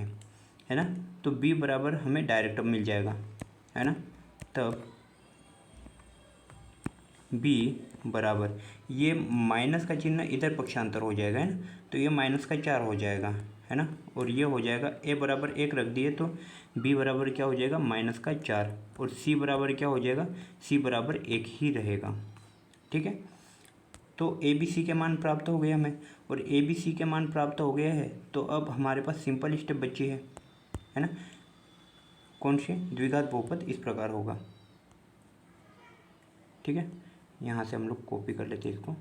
है ना, तो बी बराबर हमें डायरेक्ट अब मिल जाएगा, है ना। तब बी बराबर, ये माइनस का चिन्ह इधर पक्षांतर हो जाएगा, है ना, तो ये माइनस का 4 हो जाएगा, है ना, और ये हो जाएगा ए बराबर 1 रख दिए तो बी बराबर क्या हो जाएगा माइनस का 4, और सी बराबर क्या हो जाएगा, सी बराबर 1 ही रहेगा। ठीक है, तो ए बी सी के मान प्राप्त हो गए हमें, और ए बी सी के मान प्राप्त हो गया है, तो अब हमारे पास सिंपल स्टेप बची है ना, कौन सी, द्विघात बहुपद इस प्रकार होगा। ठीक है, यहाँ से हम लोग कॉपी कर लेते हैं इसको।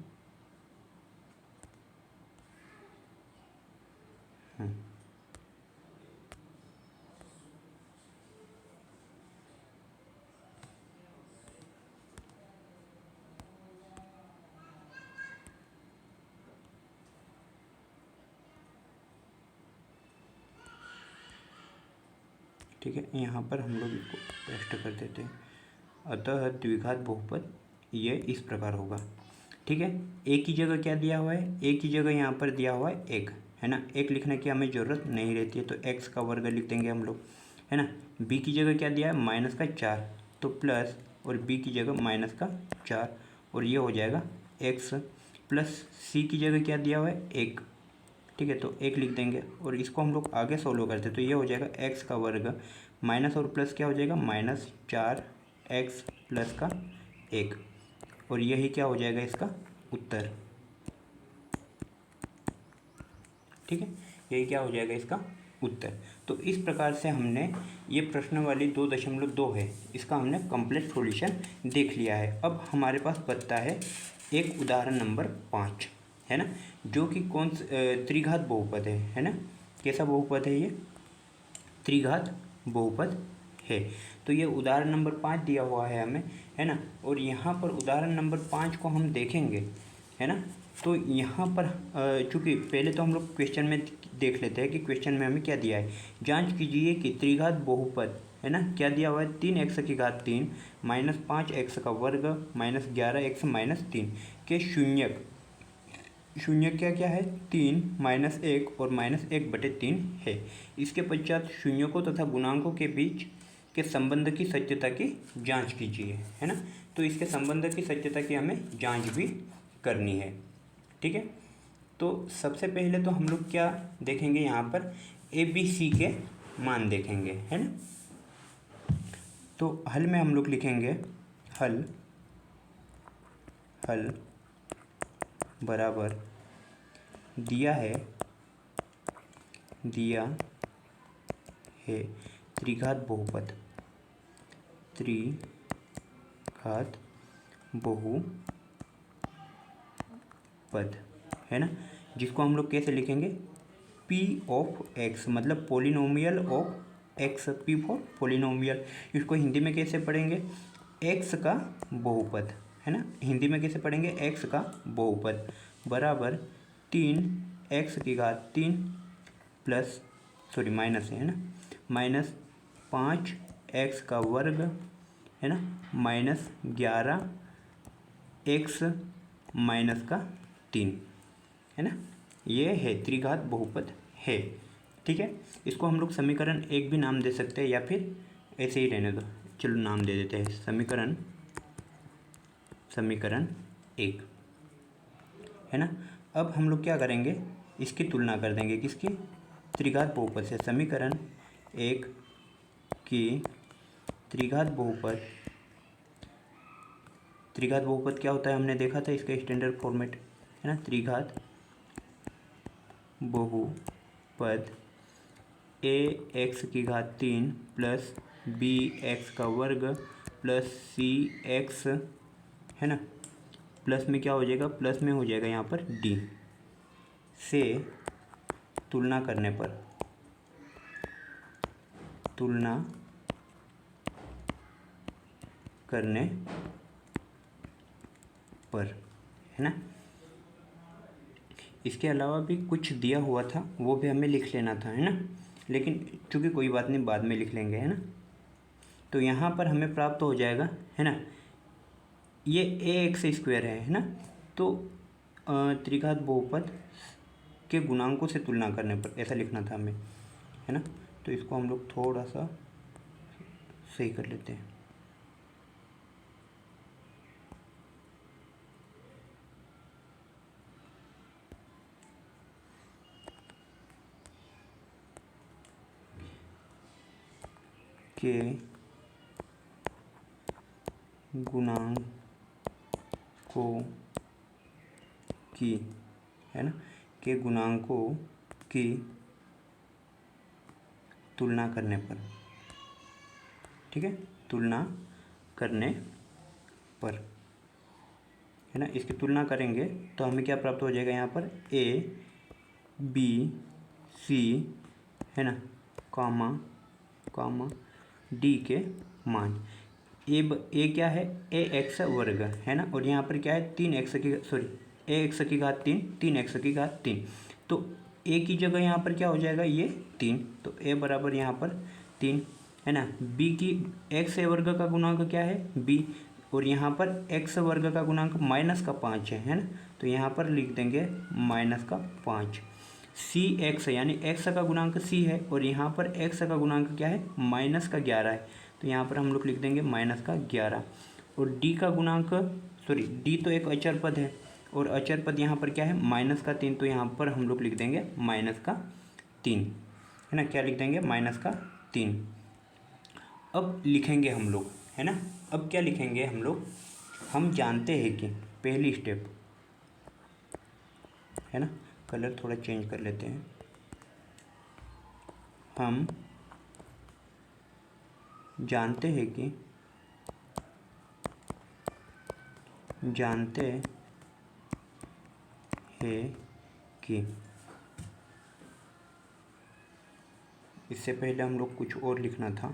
ठीक है, यहाँ पर हम लोग इसको पेस्ट कर देते हैं। अतः द्विघात बहुपद ये इस प्रकार होगा। ठीक है, ए की जगह क्या दिया हुआ है, ए की जगह यहाँ पर दिया हुआ है 1, है ना, 1 लिखने की हमें ज़रूरत नहीं रहती है, तो x का वर्ग लिख देंगे हम लोग, है ना। बी की जगह क्या दिया है माइनस का 4, तो प्लस, और बी की जगह माइनस का 4, और ये हो जाएगा x, प्लस सी की जगह क्या दिया हुआ है 1। ठीक है, तो 1 लिख देंगे, और इसको हम लोग आगे सोल्व करते तो ये हो जाएगा x का वर्ग माइनस और प्लस क्या हो जाएगा माइनस 4x प्लस का 1, और यही क्या हो जाएगा इसका उत्तर। ठीक है, यही क्या हो जाएगा इसका उत्तर। तो इस प्रकार से हमने ये प्रश्न वाली 2.2 है, इसका हमने कंप्लीट सॉल्यूशन देख लिया है। अब हमारे पास बचता है एक उदाहरण नंबर 5, है ना, जो कि कौन त्रिघात बहुपद है ना, कैसा बहुपद है ये, त्रिघात बहुपद है। तो ये उदाहरण नंबर 5 दिया हुआ है हमें, है ना, और यहाँ पर उदाहरण नंबर 5 को हम देखेंगे, है ना। तो यहाँ पर चूँकि पहले तो हम लोग क्वेश्चन में देख लेते हैं कि क्वेश्चन में हमें क्या दिया है। जांच कीजिए कि त्रिघात बहुपद, है ना, क्या दिया हुआ है 3x की घात 3 माइनस 5x का वर्ग माइनस 11x माइनस 3 के शून्यक, शून्य क्या क्या है 3 माइनस 1 और माइनस 1/3 है। इसके पश्चात शून्यकों तथा गुणांकों के बीच के संबंध की सत्यता की जांच कीजिए, है ना। तो इसके संबंध की सत्यता की हमें जांच भी करनी है। ठीक है, तो सबसे पहले तो हम लोग क्या देखेंगे, यहाँ पर ए बी सी के मान देखेंगे, है ना। तो हल में हम लोग लिखेंगे हल बराबर दिया है त्रिघात बहुपद, है ना, जिसको हम लोग कैसे लिखेंगे p ऑफ x, मतलब polynomial of x, p for polynomial. इसको हिंदी में कैसे पढ़ेंगे, x का बहुपद, है ना, हिंदी में कैसे पढ़ेंगे x का बहुपद बराबर 3x की घात 3 प्लस, सॉरी माइनस है ना, माइनस 5x का वर्ग, है ना, माइनस 11x माइनस का 3, है ना, ये है त्रिघात बहुपद है। ठीक है, इसको हम लोग समीकरण 1 भी नाम दे सकते हैं, या फिर ऐसे ही रहने दो, चलो नाम दे देते हैं समीकरण 1, है ना। अब हम लोग क्या करेंगे, इसकी तुलना कर देंगे किसकी, त्रिघात बहुपद से। समीकरण 1 की त्रिघात बहुपद क्या होता है हमने देखा था, इसका स्टैंडर्ड फॉर्मेट, है ना, त्रिघात बहुपद ए एक्स की घात 3 प्लस बी एक्स का वर्ग प्लस सी एक्स, है ना, प्लस में क्या हो जाएगा, प्लस में हो जाएगा यहाँ पर डी से तुलना करने पर है ना। इसके अलावा भी कुछ दिया हुआ था, वो भी हमें लिख लेना था, है ना, लेकिन चूँकि कोई बात नहीं, बाद में लिख लेंगे, है ना। तो यहाँ पर हमें प्राप्त हो जाएगा, है ना, ये ए एक्स स्क्वायर है ना, तो त्रिघात बहुपद के गुणांकों से तुलना करने पर ऐसा लिखना था हमें, है ना। तो इसको हम लोग थोड़ा सा सही कर लेते हैं। के गुणांकों की, है ना, के गुणांकों की तुलना करने पर, ठीक है, तुलना करने पर, है ना, इसकी तुलना करेंगे तो हमें क्या प्राप्त हो जाएगा यहाँ पर ए बी सी, है ना, कामा कामा डी के मान। ए क्या है, ए एक्स वर्ग, है ना, और यहाँ पर क्या है 3x की ए एक्स की घात 3, 3x की घात 3, तो ए की जगह यहाँ पर क्या हो जाएगा ये 3, तो ए बराबर यहाँ पर 3, है ना। बी की एक्स वर्ग का गुणांक क्या है बी, और यहाँ पर एक्स वर्ग का गुणांक -5 है ना, तो यहाँ पर लिख देंगे -5। सी एक्स यानी एक्स का गुणांक सी है, और यहाँ पर एक्स का गुणांक क्या है -11 है, तो यहाँ पर हम लोग लिख देंगे -11। और डी का गुणांक डी तो एक अचर पद है, और अचर पद यहाँ पर क्या है -3, तो यहाँ पर हम लोग लिख देंगे -3, है ना, क्या लिख देंगे -3। अब लिखेंगे हम लोग, है ना, अब क्या लिखेंगे हम लोग, हम जानते हैं कि पहली स्टेप, है ना, कलर थोड़ा चेंज कर लेते हैं, हम जानते हैं कि इससे पहले हम लोग कुछ और लिखना था,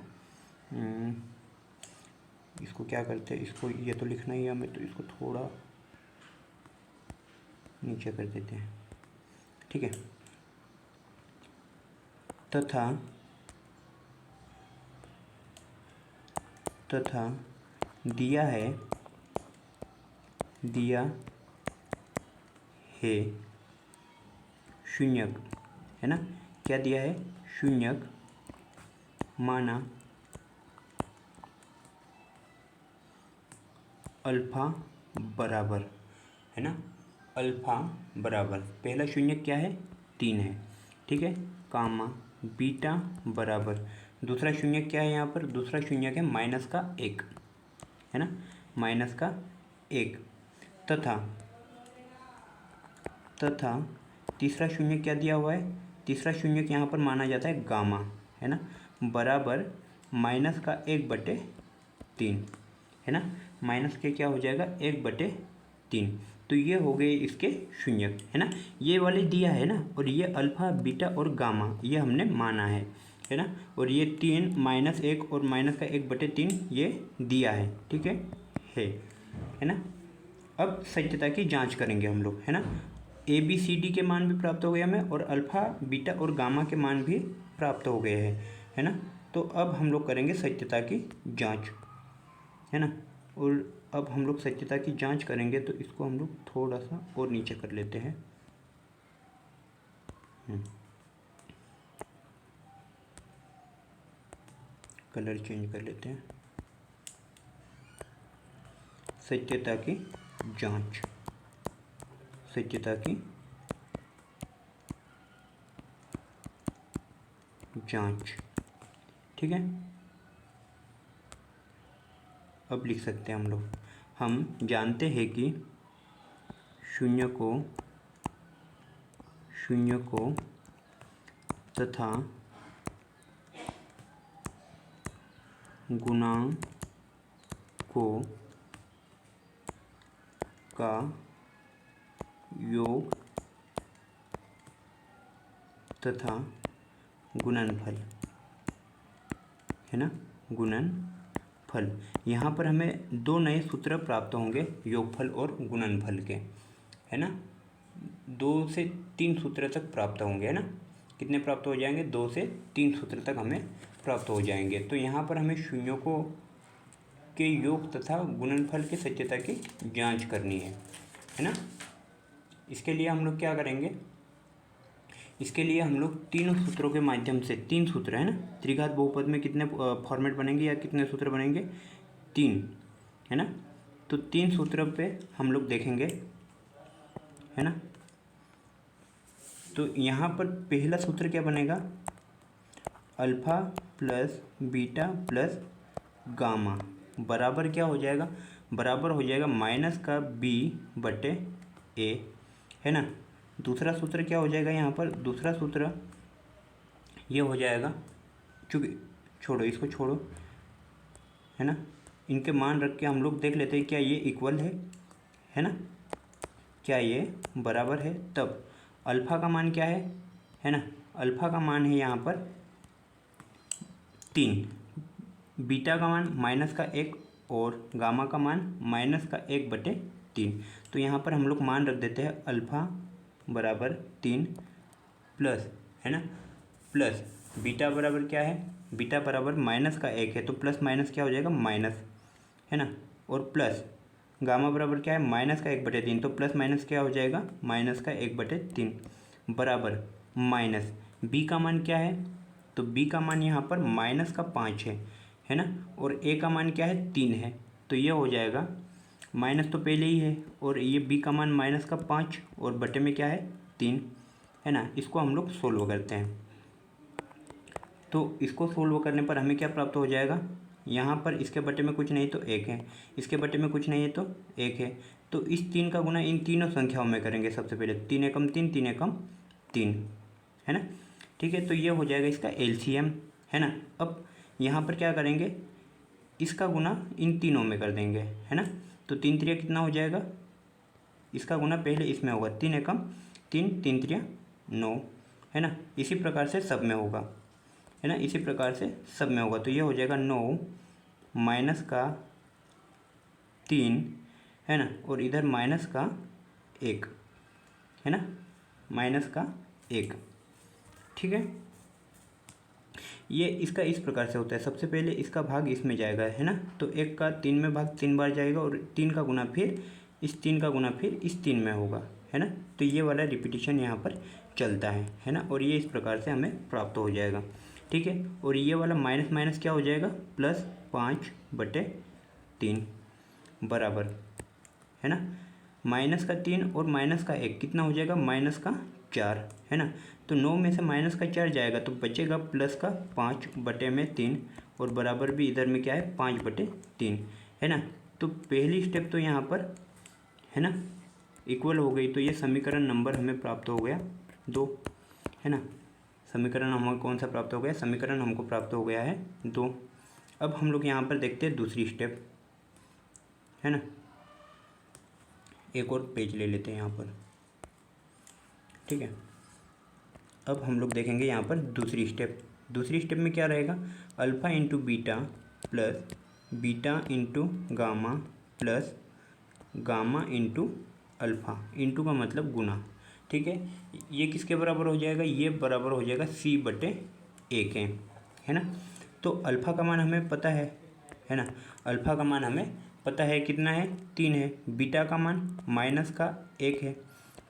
इसको क्या करते हैं, इसको ये तो लिखना ही है हमें, तो इसको थोड़ा नीचे कर देते हैं, ठीक है। तथा दिया है शून्यक, है ना, क्या दिया है शून्यक, माना अल्फा बराबर, है ना, अल्फा बराबर पहला शून्यक क्या है 3 है, ठीक है, कामा बीटा बराबर दूसरा शून्यक क्या है, यहाँ पर दूसरा शून्यक है -1, है ना, -1, तथा तीसरा शून्य क्या दिया हुआ है, तीसरा शून्य यहाँ पर माना जाता है गामा, है ना, बराबर -1/3, है ना, माइनस के क्या हो जाएगा 1/3, तो ये हो गए इसके शून्यक, है ना, ये वाले दिया है ना, और ये अल्फा बीटा और गामा ये हमने माना है ना, और ये 3 -1 और -1/3 ये दिया है, ठीक है ना। अब सत्यता की जांच करेंगे हम लोग, है ना, ए बी सी डी के मान भी प्राप्त हो गए हमें, और अल्फा बीटा और गामा के मान भी प्राप्त हो गए हैं, है ना। तो अब हम लोग करेंगे सत्यता की जांच, है ना, और अब हम लोग सत्यता की जांच करेंगे, तो इसको हम लोग थोड़ा सा और नीचे कर लेते हैं, कलर चेंज कर लेते हैं, सत्यता की जांच, सत्यता की जांच, ठीक है। अब लिख सकते हैं हम लोग, हम जानते हैं कि शून्य को तथा गुणांकों का योग तथा गुणनफल, है ना, गुणनफल, यहाँ पर हमें 2 नए सूत्र प्राप्त होंगे योगफल और गुणनफल के, है ना, 2 से 3 सूत्र तक प्राप्त होंगे, है ना, कितने प्राप्त हो जाएंगे 2 से 3 सूत्र तक हमें प्राप्त हो जाएंगे। तो यहाँ पर हमें शून्यों को के योग तथा गुणनफल की सत्यता की जांच करनी है ना। इसके लिए हम लोग क्या करेंगे, इसके लिए हम लोग तीनों सूत्रों के माध्यम से, 3 सूत्र है ना, त्रिघात बहुपद में कितने फॉर्मेट बनेंगे या कितने सूत्र बनेंगे 3, है ना, तो 3 सूत्र पे हम लोग देखेंगे, है ना। तो यहाँ पर पहला सूत्र क्या बनेगा, alpha plus beta plus gamma बराबर क्या हो जाएगा, बराबर हो जाएगा माइनस का बी बटे ए, है ना। दूसरा सूत्र क्या हो जाएगा यहाँ पर, दूसरा सूत्र ये हो जाएगा, चूँकि छोड़ो इसको छोड़ो, है ना। इनके मान रख के हम लोग देख लेते हैं क्या ये इक्वल है ना, क्या ये बराबर है। तब अल्फ़ा का मान क्या है ना, अल्फ़ा का मान है यहाँ पर 3, बीटा का मान माइनस का 1 और गामा का मान माइनस का 1/3। तो यहाँ पर हम लोग मान रख देते हैं अल्फ़ा बराबर 3 प्लस, है ना, प्लस बीटा बराबर क्या है, बीटा बराबर माइनस का 1 है तो प्लस माइनस क्या हो जाएगा माइनस, है ना। और प्लस गामा बराबर क्या है माइनस का 1/3 तो प्लस माइनस क्या हो जाएगा माइनस का 1/3 बराबर माइनस बी का मान क्या है, तो बी का मान यहाँ पर माइनस का 5 है ना। और ए का मान क्या है 3 है, तो ये हो जाएगा माइनस तो पहले ही है और ये बी का मान माइनस का 5 और बटे में क्या है 3, है ना। इसको हम लोग सोल्व करते हैं, तो इसको सोल्व करने पर हमें क्या प्राप्त हो जाएगा, यहाँ पर इसके बटे में कुछ नहीं तो 1 है, इसके बटे में कुछ नहीं है तो 1 है। तो इस 3 का गुना इन तीनों संख्याओं में करेंगे सबसे पहले, 3 एकम 3, 3 एकम 3, है ना। ठीक है, तो ये हो जाएगा इसका एलसीएम, है ना। अब यहाँ पर क्या करेंगे, इसका गुना इन तीनों में कर देंगे, है ना। तो 3 3 कितना हो जाएगा, इसका गुना पहले इसमें होगा, 3 एकम 3, 3 3 9, है ना। इसी प्रकार से सब में होगा, है ना, इसी प्रकार से सब में होगा। तो ये हो जाएगा 9 माइनस का 3, है ना, और इधर माइनस का 1, है ना, माइनस का 1। ठीक है, ये इसका इस प्रकार से होता है, सबसे पहले इसका भाग इसमें जाएगा, है ना। तो 1 का 3 में भाग 3 बार जाएगा और 3 का गुना फिर इस 3 का गुना फिर इस 3 में होगा, है ना। तो ये वाला रिपीटिशन यहाँ पर चलता है ना। और ये इस प्रकार से हमें प्राप्त हो जाएगा, ठीक है। और ये वाला माइनस माइनस क्या हो जाएगा प्लस 5/3 बराबर, है ना, माइनस का 3 और माइनस का 1 कितना हो जाएगा माइनस का 4, है ना। तो 9 में से माइनस का 4 जाएगा तो बचेगा प्लस का 5/3 और बराबर भी इधर में क्या है 5/3, है ना। तो पहली स्टेप तो यहाँ पर, है ना, इक्वल हो गई। तो ये समीकरण नंबर हमें प्राप्त हो गया 2, है ना। समीकरण हमें कौन सा प्राप्त हो गया, समीकरण हमको प्राप्त हो गया है 2। अब हम लोग यहाँ पर देखते हैं दूसरी स्टेप, है ना। एक और पेज ले लेते हैं यहाँ पर, ठीक है। अब हम लोग देखेंगे यहाँ पर दूसरी स्टेप। दूसरी स्टेप में क्या रहेगा, alpha into beta plus beta into gamma plus gamma into alpha, into का मतलब गुना, ठीक है। ये किसके बराबर हो जाएगा, ये बराबर हो जाएगा C/1 के, है ना। तो अल्फ़ा का मान हमें पता है ना, अल्फ़ा का मान हमें पता है कितना है 3 है, बीटा का मान माइनस का 1 है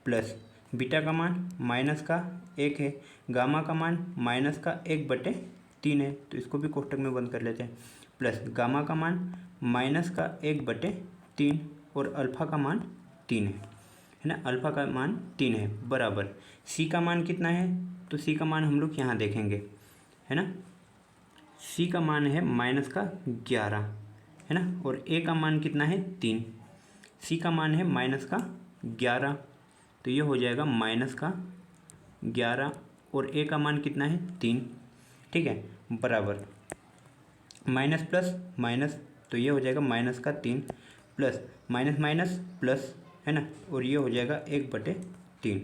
प्लस बीटा का मान माइनस का 1 है, गामा का मान माइनस का 1/3 है, तो इसको भी कोष्टक में बंद कर लेते हैं, प्लस गामा का मान माइनस का 1/3 और अल्फ़ा का मान 3 है ना, अल्फ़ा का मान 3 है बराबर सी का मान कितना है, तो सी का मान हम लोग यहाँ देखेंगे, है ना। सी का मान है माइनस का 11, है ना, और ए का मान कितना है 3, सी का मान है माइनस का 11, तो ये हो जाएगा माइनस का 11 और ए का मान कितना है 3, ठीक है, बराबर माइनस प्लस माइनस, तो ये हो जाएगा माइनस का 3 प्लस माइनस माइनस प्लस, है ना, और ये हो जाएगा 1/3, है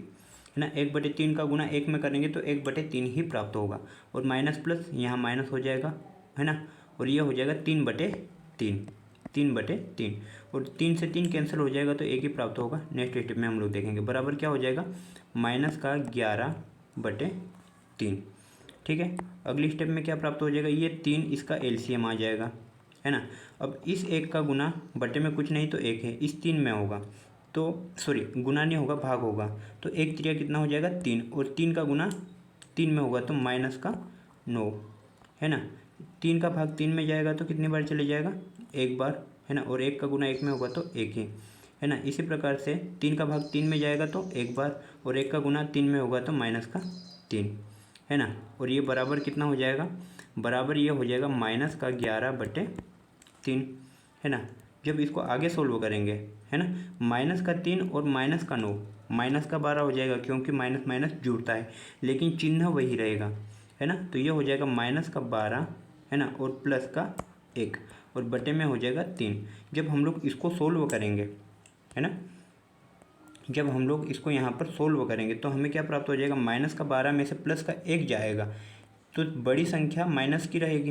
ना। 1/3 का गुना 1 में करेंगे तो 1/3 ही प्राप्त होगा और माइनस प्लस यहाँ माइनस हो जाएगा, है ना, और ये हो जाएगा 3/3, 3/3 और 3 से 3 कैंसिल हो जाएगा तो 1 ही प्राप्त होगा। नेक्स्ट स्टेप में हम लोग देखेंगे, बराबर क्या हो जाएगा माइनस का 11/3, ठीक है। अगली स्टेप में क्या प्राप्त हो जाएगा, ये 3 इसका एलसीएम आ जाएगा, है ना। अब इस 1 का गुना बटे में कुछ नहीं तो 1 है, इस 3 में होगा तो सॉरी गुना नहीं होगा भाग होगा, तो 1 3 कितना हो जाएगा 3 और 3 का गुना 3 में होगा तो माइनस का 9, है ना। 3 का भाग 3 में जाएगा तो कितनी बार चले जाएगा 1 बार, है ना, और 1 का गुना 1 में होगा तो 1 ही, है ना। इसी प्रकार से 3 का भाग 3 में जाएगा तो 1 बार और 1 का गुना 3 में होगा तो माइनस का 3, है ना, और ये बराबर कितना हो जाएगा बराबर ये हो जाएगा -11/3, है ना। जब इसको आगे सोल्व करेंगे, है ना, -3 और -9, -12 हो जाएगा क्योंकि माइनस माइनस जुड़ता है, लेकिन चिन्ह वही रहेगा, है ना। तो ये हो जाएगा -12, है ना, और +1 और बटे में हो जाएगा 3। जब हम लोग इसको सोल्व करेंगे, है ना, जब हम लोग इसको यहाँ पर सोल्व करेंगे तो हमें क्या प्राप्त हो जाएगा, -12 में से +1 जाएगा तो बड़ी संख्या माइनस की रहेगी,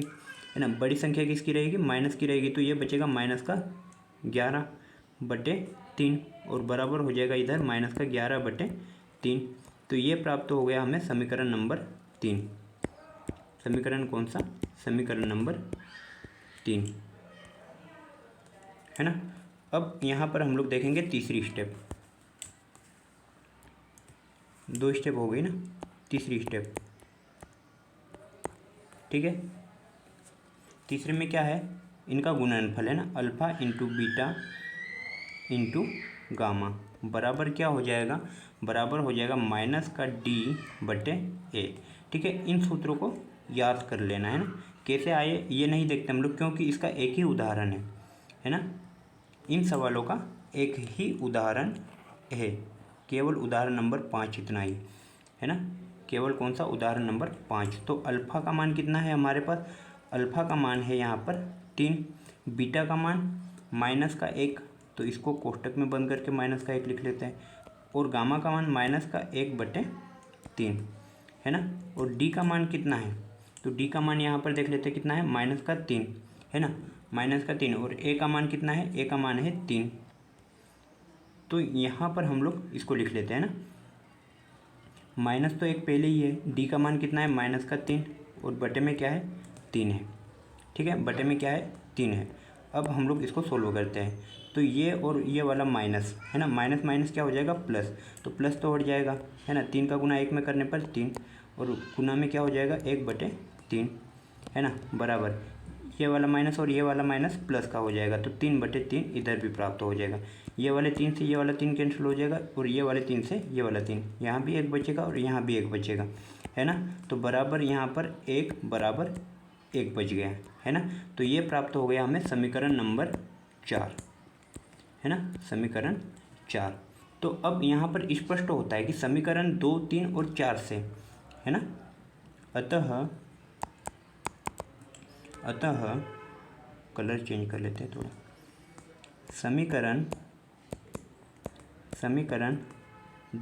है ना। बड़ी संख्या किसकी रहेगी, माइनस की रहेगी। तो ये बचेगा -11/3 और बराबर हो जाएगा इधर -11/3। तो ये प्राप्त हो गया हमें समीकरण नंबर 3। समीकरण कौन सा, समीकरण नंबर 3, है ना। अब यहाँ पर हम लोग देखेंगे तीसरी स्टेप। 2 स्टेप हो गई ना, तीसरी स्टेप, ठीक है। तीसरे में क्या है, इनका गुणनफल, है ना, alpha into beta into gamma बराबर क्या हो जाएगा, बराबर हो जाएगा -D/A, ठीक है। इन सूत्रों को याद कर लेना, है ना। कैसे आए ये नहीं देखते हम लोग, क्योंकि इसका एक ही उदाहरण है ना। इन सवालों का एक ही उदाहरण है, केवल उदाहरण नंबर 5 इतना ही, है ना। केवल कौन सा, उदाहरण नंबर 5। तो अल्फ़ा का मान कितना है हमारे पास, अल्फ़ा का मान है यहाँ पर 3, बीटा का मान -1, तो इसको कोष्टक में बंद करके -1 लिख लेते हैं, और गामा का मान -1/3, है ना। और डी का मान कितना है, तो डी का मान यहाँ पर देख लेते हैं कितना है, -3, है ना, -3। और ए का मान कितना है, ए का मान है 3। तो यहाँ पर हम लोग इसको लिख लेते हैं ना, माइनस तो एक पहले ही है, डी का मान कितना है, -3 और बटे में क्या है, 3 है, ठीक है। बटे में क्या है, 3 है। अब हम लोग इसको सोल्व करते हैं, तो ये और ये वाला माइनस, है ना, माइनस माइनस क्या हो जाएगा, प्लस, तो प्लस तो हट जाएगा, है ना। 3 का गुना 1 में करने पर 3, और गुना में क्या हो जाएगा, 1/3, है ना, बराबर ये वाला माइनस और ये वाला माइनस प्लस का हो जाएगा, तो 3/3 इधर भी प्राप्त हो जाएगा। ये वाले 3 से ये वाला 3 कैंसिल हो जाएगा, और ये वाले 3 से ये वाला 3, यहाँ भी 1 बचेगा और यहाँ भी 1 बचेगा, है ना। तो बराबर यहाँ पर 1 बराबर 1 बच गया, है ना। तो ये प्राप्त हो गया हमें समीकरण नंबर 4, है ना, समीकरण 4। तो अब यहाँ पर स्पष्ट होता है कि समीकरण 2, 3 और 4 से, है ना, अतः कलर चेंज कर लेते हैं थोड़ा, समीकरण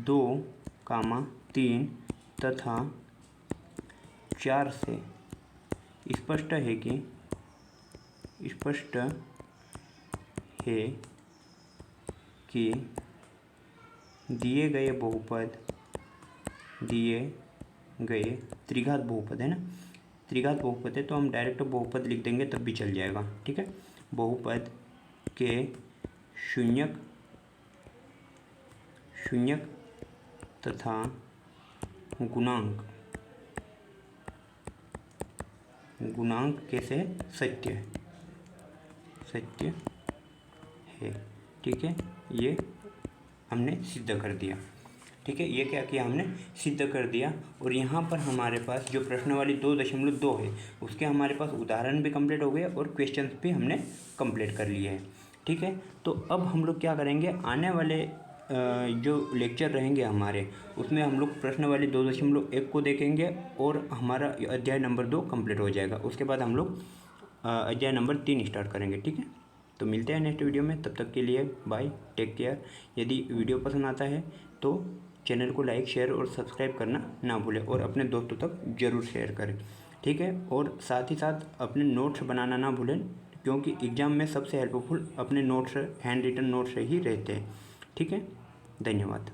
2, 3 तथा 4 से स्पष्ट है कि दिए गए त्रिघात बहुपद, है ना, त्रिघात बहुपद है, तो हम डायरेक्ट बहुपद लिख देंगे तब भी चल जाएगा, ठीक है। बहुपद के शून्यक तथा गुणांक कैसे है, सत्य है, ठीक है। ये हमने सिद्ध कर दिया, ठीक है। ये क्या किया, हमने सिद्ध कर दिया। और यहाँ पर हमारे पास जो प्रश्नावली 2.2 है, उसके हमारे पास उदाहरण भी कंप्लीट हो गए और क्वेश्चंस भी हमने कंप्लीट कर लिए हैं, ठीक है। तो अब हम लोग क्या करेंगे, आने वाले जो लेक्चर रहेंगे हमारे, उसमें हम लोग प्रश्नावली 2.1 को देखेंगे और हमारा अध्याय नंबर 2 कंप्लीट हो जाएगा। उसके बाद हम लोग अध्याय नंबर 3 स्टार्ट करेंगे, ठीक है। तो मिलते हैं नेक्स्ट वीडियो में, तब तक के लिए बाय, टेक केयर। यदि वीडियो पसंद आता है तो चैनल को लाइक, शेयर और सब्सक्राइब करना ना भूलें, और अपने दोस्तों तक ज़रूर शेयर करें, ठीक है। और साथ ही साथ अपने नोट्स बनाना ना भूलें, क्योंकि एग्ज़ाम में सबसे हेल्पफुल अपने नोट्स, हैंड रिटन नोट्स ही रहते हैं, ठीक है। धन्यवाद।